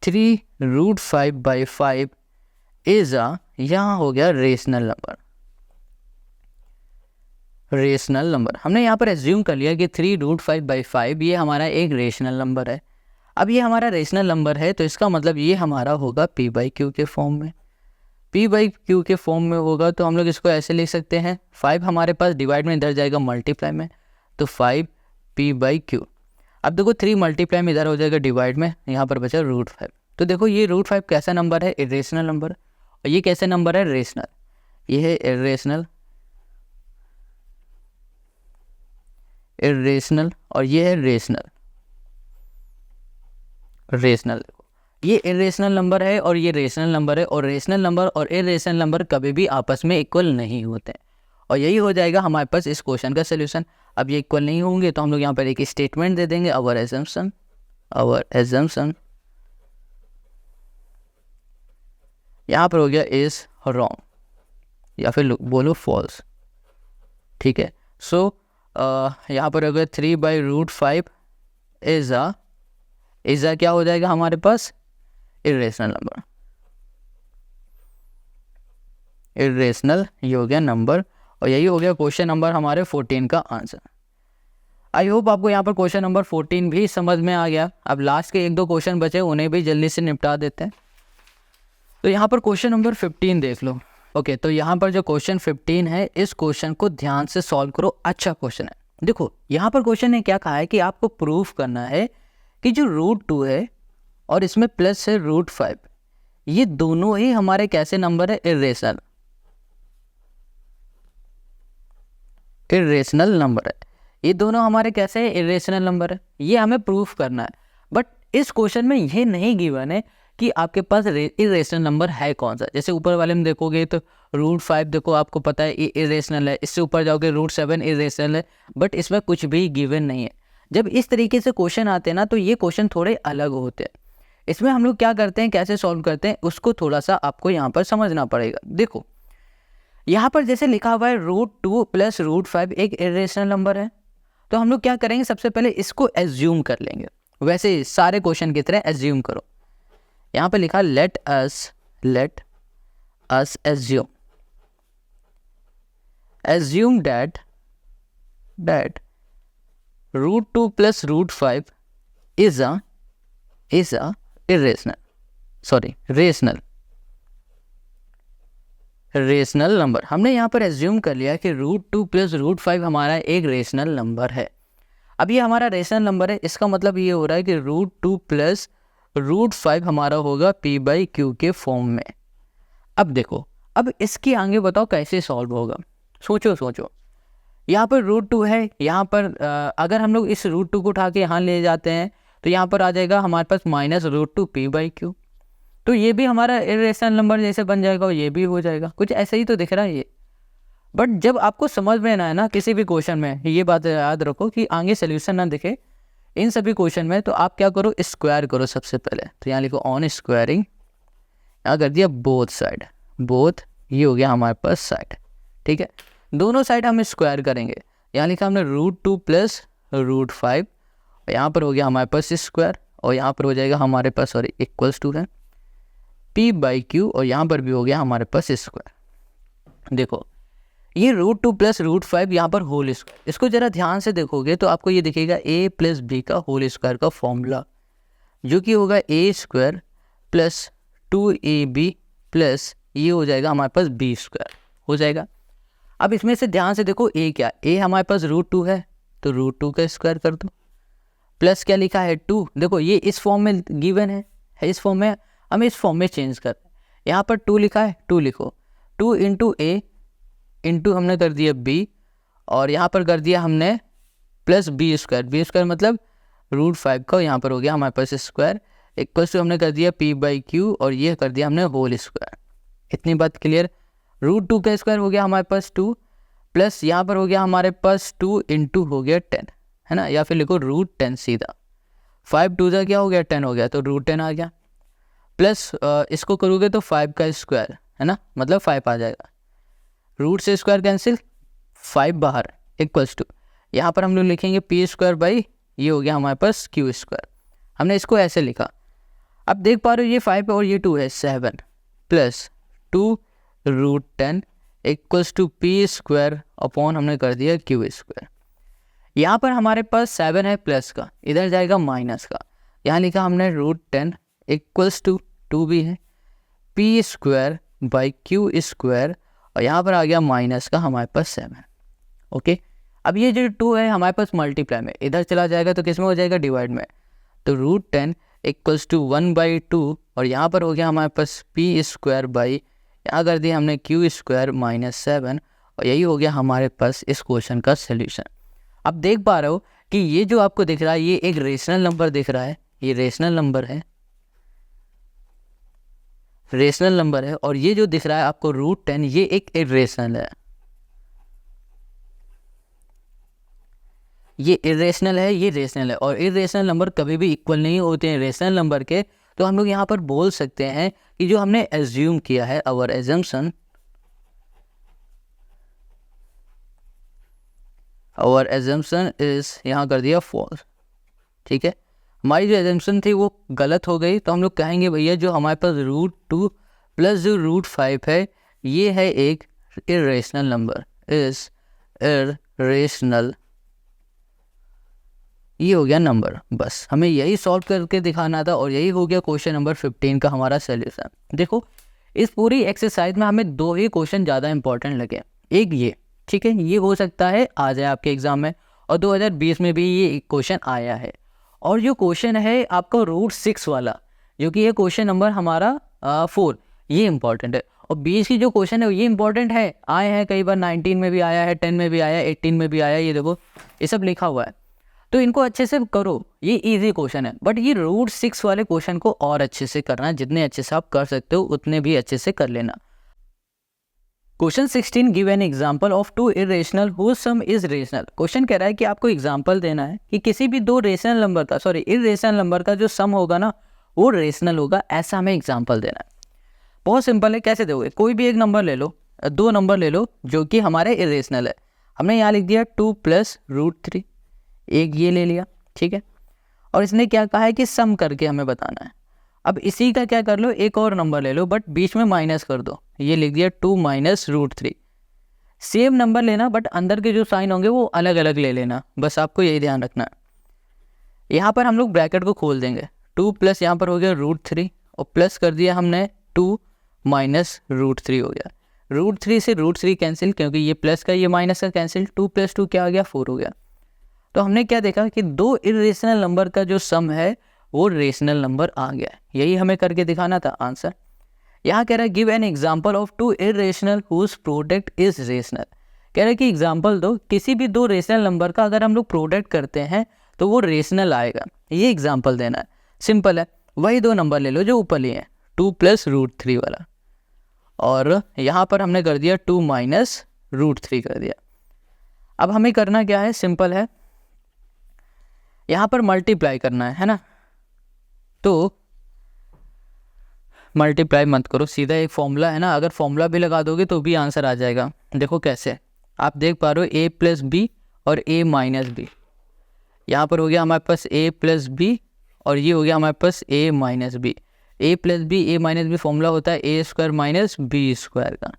3√5/5 is a, यहाँ हो गया रेशनल नंबर। रेशनल नंबर हमने यहाँ पर एज्यूम कर लिया कि 3√5/5 ये हमारा एक रेशनल नंबर है। अब ये हमारा रेशनल नंबर है तो इसका मतलब ये हमारा होगा p/q के फॉर्म में। p/q के फॉर्म में होगा तो हम लोग इसको ऐसे लिख सकते हैं, 5 हमारे पास डिवाइड में इधर जाएगा मल्टीप्लाई में, तो 5p/q। अब देखो 3 मल्टीप्लाई में इधर हो जाएगा डिवाइड में, यहाँ पर बचा √5। तो देखो ये √5 कैसा नंबर है, इरेशनल नंबर, और ये कैसे नंबर है, रेशनल। ये है इरेशनल और ये है रेशनल। देखो ये इरेशनल नंबर है और ये रेशनल नंबर है, और रेशनल नंबर और इरेशनल नंबर कभी भी आपस में इक्वल नहीं होते। और यही हो जाएगा हमारे पास इस क्वेश्चन का सोल्यूशन। अब ये इक्वल नहीं होंगे तो हम लोग यहाँ पर एक स्टेटमेंट दे देंगे, आवर एजम्पशन यहाँ पर हो गया इज रॉन्ग, या फिर बोलो फॉल्स। ठीक है, सो यहाँ पर हो गया 3/√5 इज अ क्या हो जाएगा हमारे पास, इरेशनल नंबर। इरेशनल ये हो गया नंबर, और यही हो गया क्वेश्चन नंबर हमारे 14 का आंसर। आई होप आपको यहाँ पर क्वेश्चन नंबर 14 भी समझ में आ गया। अब लास्ट के 1-2 क्वेश्चन बचे, उन्हें भी जल्दी से निपटा देते हैं। तो यहाँ पर क्वेश्चन नंबर 15 देख लो। ओके, तो यहाँ पर जो क्वेश्चन 15 है, इस क्वेश्चन को ध्यान से सॉल्व करो, अच्छा क्वेश्चन है। देखो यहाँ पर क्वेश्चन ने क्या कहा है कि आपको प्रूफ करना है कि जो √2 है और इसमें प्लस है √5, ये दोनों ही हमारे कैसे नंबर है, इरेशनल नंबर है। ये दोनों हमारे कैसे है, इरेशनल नंबर है। ये हमें प्रूफ करना है। बट इस क्वेश्चन में ये नहीं गिवन है कि आपके पास इरेशनल नंबर है कौन सा। जैसे ऊपर वाले में देखोगे तो √5 देखो आपको पता है ये इरेशनल है, इससे ऊपर जाओगे √7 इरेशनल है, बट इसमें कुछ भी गिवन नहीं है। जब इस तरीके से क्वेश्चन आते हैं ना, तो ये क्वेश्चन थोड़े अलग होते हैं। इसमें हम लोग क्या करते हैं, कैसे सॉल्व करते हैं, उसको थोड़ा सा आपको यहाँ पर समझना पड़ेगा। देखो यहाँ पर जैसे लिखा हुआ है √2 + √5 एक इरेशनल नंबर है, तो हम लोग क्या करेंगे, सबसे पहले इसको एज्यूम कर लेंगे। वैसे सारे क्वेश्चन की तरह एज्यूम करो। यहाँ पे लिखा let us assume that √2 + √5 is a rational number. हमने यहाँ पर एज्यूम कर लिया कि √2 + √5 हमारा एक रेशनल नंबर है। अब ये हमारा रेशनल नंबर है, इसका मतलब ये हो रहा है कि √2 + √5 हमारा होगा p/q के फॉर्म में। अब देखो, अब इसके आगे बताओ कैसे सॉल्व होगा। सोचो, यहाँ पर √2 है, यहाँ पर अगर हम लोग इस √2 को उठा के यहाँ ले जाते हैं तो यहाँ पर आ जाएगा हमारे पास -√2 p/q। तो ये भी हमारा इरेशनल नंबर जैसे बन जाएगा और ये भी हो जाएगा, कुछ ऐसे ही तो दिख रहा है ये। बट जब आपको समझ में ना है ना किसी भी क्वेश्चन में, ये बात याद रखो कि आगे सोल्यूशन ना दिखे इन सभी क्वेश्चन में, तो आप क्या करो, स्क्वायर करो सबसे पहले। तो यहाँ लिखो ऑन स्क्वायरिंग, यहाँ कर दिया बोथ साइड, ये हो गया हमारे पास साइड। ठीक है, दोनों साइड हम स्क्वायर करेंगे। यहाँ लिखा हमने √2 + √5, और यहाँ पर हो गया हमारे पास स्क्वायर, और यहाँ पर हो जाएगा हमारे पास इक्वल्स टू है p/q और यहाँ पर भी हो गया हमारे पास स्क्वायर। देखो ये √2 प्लस √5 यहाँ पर होल स्क्वायर, इसको जरा ध्यान से देखोगे तो आपको ये दिखेगा a प्लस b का होल स्क्वायर का फॉर्मूला, जो कि होगा a² प्लस 2ab प्लस ये हो जाएगा हमारे पास b² हो जाएगा। अब इसमें से ध्यान से देखो a क्या, a हमारे पास √2 है तो √2 का स्क्वायर कर दो, प्लस क्या लिखा है 2, देखो ये इस फॉर्म में गिवन है इस फॉर्म में, हमें इस फॉर्म में चेंज कर, यहाँ पर 2 लिखा है 2 लिखो, 2 इंटू a इंटू हमने कर दिया b और यहाँ पर कर दिया हमने प्लस b² मतलब √5 का यहाँ पर हो गया हमारे पास स्क्वायर, इक्वल टू हमने कर दिया p/q और ये कर दिया हमने होल स्क्वायर। इतनी बात क्लियर। √2 का स्क्वायर हो गया हमारे पास 2 प्लस यहाँ पर हो गया हमारे पास 2 इंटू हो गया 10 है ना, या फिर लिखो √10 सीधा, 5 2 जा क्या हो गया 10 हो गया तो √10 आ गया, प्लस इसको करोगे तो 5 का स्क्वायर है ना, मतलब 5 आ जाएगा, रूट से स्क्वायर कैंसिल 5 बाहर इक्वल्स टू यहाँ पर हम लोग लिखेंगे p² ये हो गया हमारे पास q²। हमने इसको ऐसे लिखा। अब देख पा रहे हो ये 5 और ये 2 है 7 plus 2 √10 equals to p² upon हमने कर दिया q²। यहाँ पर हमारे पास 7 है प्लस का, इधर जाएगा माइनस का, यहाँ लिखा हमने √10 इक्वल्स टू 2 भी है p²/q² और यहाँ पर आ गया माइनस का हमारे पास 7। ओके, अब ये जो 2 है हमारे पास मल्टीप्लाई में, इधर चला जाएगा तो किस में हो जाएगा डिवाइड में, तो √10 इक्वल्स टू 1/2 और यहाँ पर हो गया हमारे पास p² यहाँ कर दिया हमने q² - 7 और यही हो गया हमारे पास इस क्वेश्चन का सोल्यूशन। अब देख पा रहे हो कि ये जो आपको दिख रहा है ये एक रेशनल नंबर दिख रहा है, ये रेशनल नंबर है, रेशनल नंबर है, और ये जो दिख रहा है आपको √10 ये एक इरेशनल है, ये इरेशनल है, ये रेशनल है, और इरेशनल नंबर कभी भी इक्वल नहीं होते हैं रेशनल नंबर के। तो हम लोग यहाँ पर बोल सकते हैं कि जो हमने एज्यूम किया है, आवर एजम्पशन इज यहाँ कर दिया फॉल्स। ठीक है, हमारी जो एजम्पशन थी वो गलत हो गई, तो हम लोग कहेंगे भैया जो हमारे पास √2 प्लस जो √5 है ये है एक इरेशनल नंबर, इज इरेशनल, ये हो गया नंबर। बस हमें यही सॉल्व करके दिखाना था और यही हो गया क्वेश्चन नंबर 15 का हमारा सोल्यूशन। देखो इस पूरी एक्सरसाइज में हमें 2 ही क्वेश्चन ज़्यादा इंपॉर्टेंट लगे, एक ये, ठीक है, ये हो सकता है आ जाए आपके एग्जाम में, और 2020 में भी ये क्वेश्चन आया है, और जो क्वेश्चन है आपका √6 वाला जो कि ये क्वेश्चन नंबर हमारा 4, ये इंपॉर्टेंट है, और 20 की जो क्वेश्चन है ये इंपॉर्टेंट है, आए हैं कई बार, 19 में भी आया है, 10 में भी आया है, 18 में भी आया है, ये देखो ये सब लिखा हुआ है, तो इनको अच्छे से करो, ये इजी क्वेश्चन है। बट ये √6 वाले क्वेश्चन को और अच्छे से करना, जितने अच्छे से आप कर सकते हो उतने भी अच्छे से कर लेना। Question 16 give an example of 2 irrational whose sum is rational. Question कह रहा है कि आपको एग्जांपल देना है कि किसी भी 2 रेशनल नंबर का, सॉरी इरेशनल नंबर का जो सम होगा ना वो रेशनल होगा, ऐसा हमें एग्जांपल देना है। बहुत सिंपल है, कैसे दोगे, कोई भी एक नंबर ले लो, 2 नंबर ले लो जो कि हमारे इरेशनल है, हमने यहाँ लिख दिया 2 प्लस √3, एक ये ले लिया, ठीक है, और इसने क्या कहा है कि सम करके हमें बताना है। अब इसी का क्या कर लो, एक और नंबर ले लो बट बीच में माइनस कर दो, ये लिख दिया 2 माइनस √3। सेम नंबर लेना बट अंदर के जो साइन होंगे वो अलग अलग ले लेना, बस आपको यही ध्यान रखना है। यहाँ पर हम लोग ब्रैकेट को खोल देंगे, 2 प्लस यहाँ पर हो गया √3 और प्लस कर दिया हमने 2 माइनस √3 हो गया, √3 से √3 कैंसिल, क्योंकि ये प्लस का ये माइनस का कैंसिल, 2 प्लस 2 क्या आ गया 4 हो गया। तो हमने क्या देखा कि 2 इरेशनल नंबर का जो सम है वो रेशनल नंबर आ गया, यही हमें करके दिखाना था आंसर। यहाँ कह रहा है give an example of 2 irrational whose product is rational. कह रहा है कि एग्जांपल दो किसी भी 2 रेशनल नंबर का, अगर हम लोग प्रोडक्ट करते हैं तो वो रेशनल आएगा, ये एग्जांपल देना है। सिंपल है, वही 2 नंबर ले लो जो ऊपर लिए हैं, 2 प्लस √3 वाला, और यहाँ पर हमने कर दिया 2 माइनस √3 कर दिया। अब हमें करना क्या है, सिंपल है, यहाँ पर मल्टीप्लाई करना है ना, तो मल्टीप्लाई मत करो, सीधा एक फॉर्मूला है ना, अगर फॉर्मूला भी लगा दोगे तो भी आंसर आ जाएगा। देखो कैसे, आप देख पा रहे हो a प्लस बी और a माइनस बी, यहाँ पर हो गया हमारे पास a प्लस बी और ये हो गया हमारे पास a minus b, a plus b, a minus b formula होता है a square minus b square का,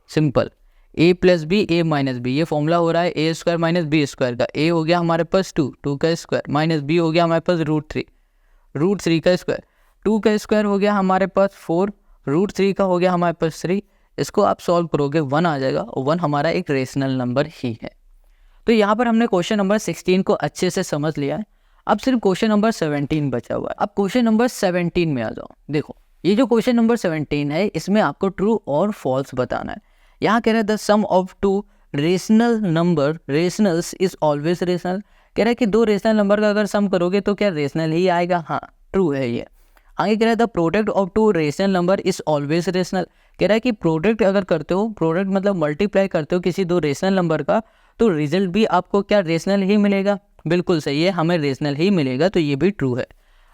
simple. A plus b, a minus b, ये फॉर्मूला हो रहा है a square minus b square का। ए हो गया हमारे पास 2, 2 का स्क्वायर, माइनस बी हो गया हमारे पास √3 का स्क्वायर, 2 का स्क्वायर हो गया हमारे पास 4, √3 का हो गया हमारे पास 3। इसको आप सॉल्व करोगे 1 आ जाएगा, और 1 हमारा एक रेशनल नंबर ही है। तो यहाँ पर हमने क्वेश्चन नंबर 16 को अच्छे से समझ लिया है। अब सिर्फ क्वेश्चन नंबर 17 बचा हुआ है। अब क्वेश्चन नंबर 17 में आ जाओ। देखो ये जो क्वेश्चन नंबर 17 है, इसमें आपको ट्रू और फॉल्स बताना है। यहाँ कह रहा है the sum of 2 rational number rationals is always rational. कह रहा है कि 2 रेशनल नंबर का अगर सम करोगे तो क्या रेशनल ही आएगा? हाँ, ट्रू है ये। आगे कह रहा है the product of 2 rational number is always rational. कह रहा है कि प्रोडक्ट अगर करते हो, प्रोडक्ट मतलब मल्टीप्लाई करते हो किसी 2 रेशनल नंबर का, तो रिजल्ट भी आपको क्या रेशनल ही मिलेगा। बिल्कुल सही है, हमें रेशनल ही मिलेगा, तो ये भी ट्रू है।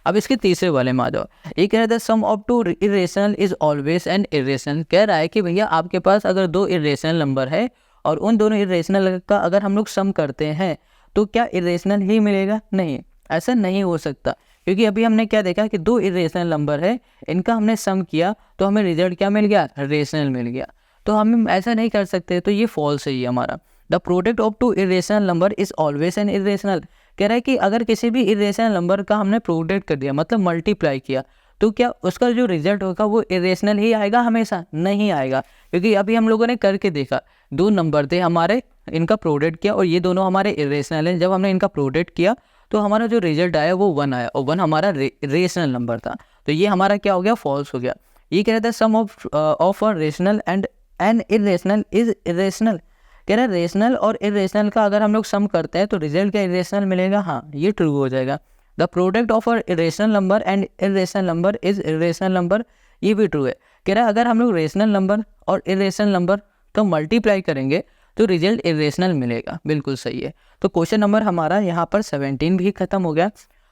अब इसके तीसरे वाले में आ जाओ। ये कह रहा है the sum of 2 irrational is always an irrational. कह रहा है कि भैया आपके पास अगर 2 इरेशनल नंबर है और उन दोनों इरेशनल का अगर हम लोग सम करते हैं तो क्या इरेशनल ही मिलेगा? नहीं, ऐसा नहीं हो सकता, क्योंकि अभी हमने क्या देखा कि 2 इरेशनल नंबर है, इनका हमने सम किया तो हमें रिजल्ट क्या मिल गया? रेशनल मिल गया। तो हम ऐसा नहीं कर सकते, तो ये फॉल्स है ये हमारा। The product of 2 irrational number is always an irrational. कह रहा है कि अगर किसी भी इरेशनल नंबर का हमने प्रोडक्ट कर दिया, मतलब मल्टीप्लाई किया, तो क्या उसका जो रिजल्ट होगा वो इरेशनल ही आएगा? हमेशा नहीं आएगा, क्योंकि अभी हम लोगों ने करके देखा, 2 नंबर थे हमारे, इनका प्रोडक्ट किया और ये दोनों हमारे इरेशनल हैं। जब हमने इनका प्रोडक्ट किया तो हमारा जो रिजल्ट आया वो 1 आया, और 1 हमारा रेशनल नंबर था, तो ये हमारा क्या हो गया? फॉल्स हो गया। ये कह रहा था sum of a rational and an irrational is irrational. कह रहा है रेशनल और इरेशनल का अगर हम लोग सम करते हैं तो रिजल्ट क्या इरेशनल मिलेगा? हाँ, ये ट्रू हो जाएगा। The product of a irrational number and irrational number is irrational number, ये भी ट्रू है। कह रहा है अगर हम लोग रेशनल नंबर और इरेशनल नंबर तो मल्टीप्लाई करेंगे तो रिजल्ट इरेशनल मिलेगा, बिल्कुल सही है। तो क्वेश्चन नंबर हमारा यहाँ पर 17 भी खत्म हो गया,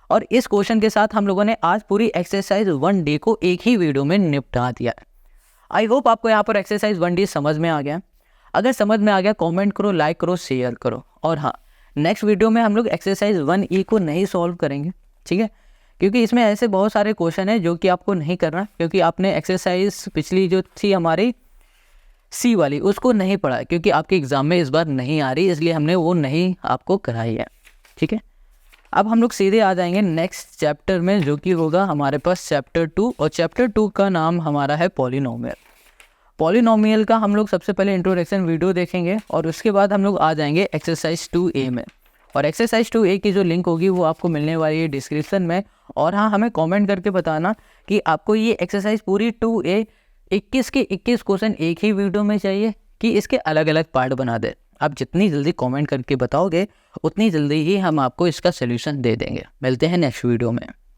और इस क्वेश्चन के साथ हम लोगों ने आज पूरी एक्सरसाइज 1D को एक ही वीडियो में निपटा दिया है। आई होप आपको यहाँ पर एक्सरसाइज 1D समझ में आ गया। अगर समझ में आ गया कमेंट करो, लाइक करो, शेयर करो। और हाँ, नेक्स्ट वीडियो में हम लोग एक्सरसाइज 1E को नहीं सॉल्व करेंगे, ठीक है, क्योंकि इसमें ऐसे बहुत सारे क्वेश्चन हैं जो कि आपको नहीं करना, क्योंकि आपने एक्सरसाइज पिछली जो थी हमारी C वाली उसको नहीं पढ़ा, क्योंकि आपके एग्ज़ाम में इस बार नहीं आ रही, इसलिए हमने वो नहीं आपको कराई है, ठीक है। अब हम लोग सीधे आ जाएंगे नेक्स्ट चैप्टर में, जो कि होगा हमारे पास चैप्टर 2, और चैप्टर 2 का नाम हमारा है पॉलिनोमियल। पॉलिनोमियल का हम लोग सबसे पहले इंट्रोडक्शन वीडियो देखेंगे, और उसके बाद हम लोग आ जाएंगे एक्सरसाइज 2A में। और एक्सरसाइज 2A की जो लिंक होगी वो आपको मिलने वाली है डिस्क्रिप्शन में। और हाँ, हमें कमेंट करके बताना कि आपको ये एक्सरसाइज पूरी 2A 21 के 21 क्वेश्चन एक ही वीडियो में चाहिए कि इसके अलग अलग पार्ट बना दे। आप जितनी जल्दी कमेंट करके बताओगे उतनी जल्दी ही हम आपको इसका सोल्यूशन दे देंगे। मिलते हैं नेक्स्ट वीडियो में।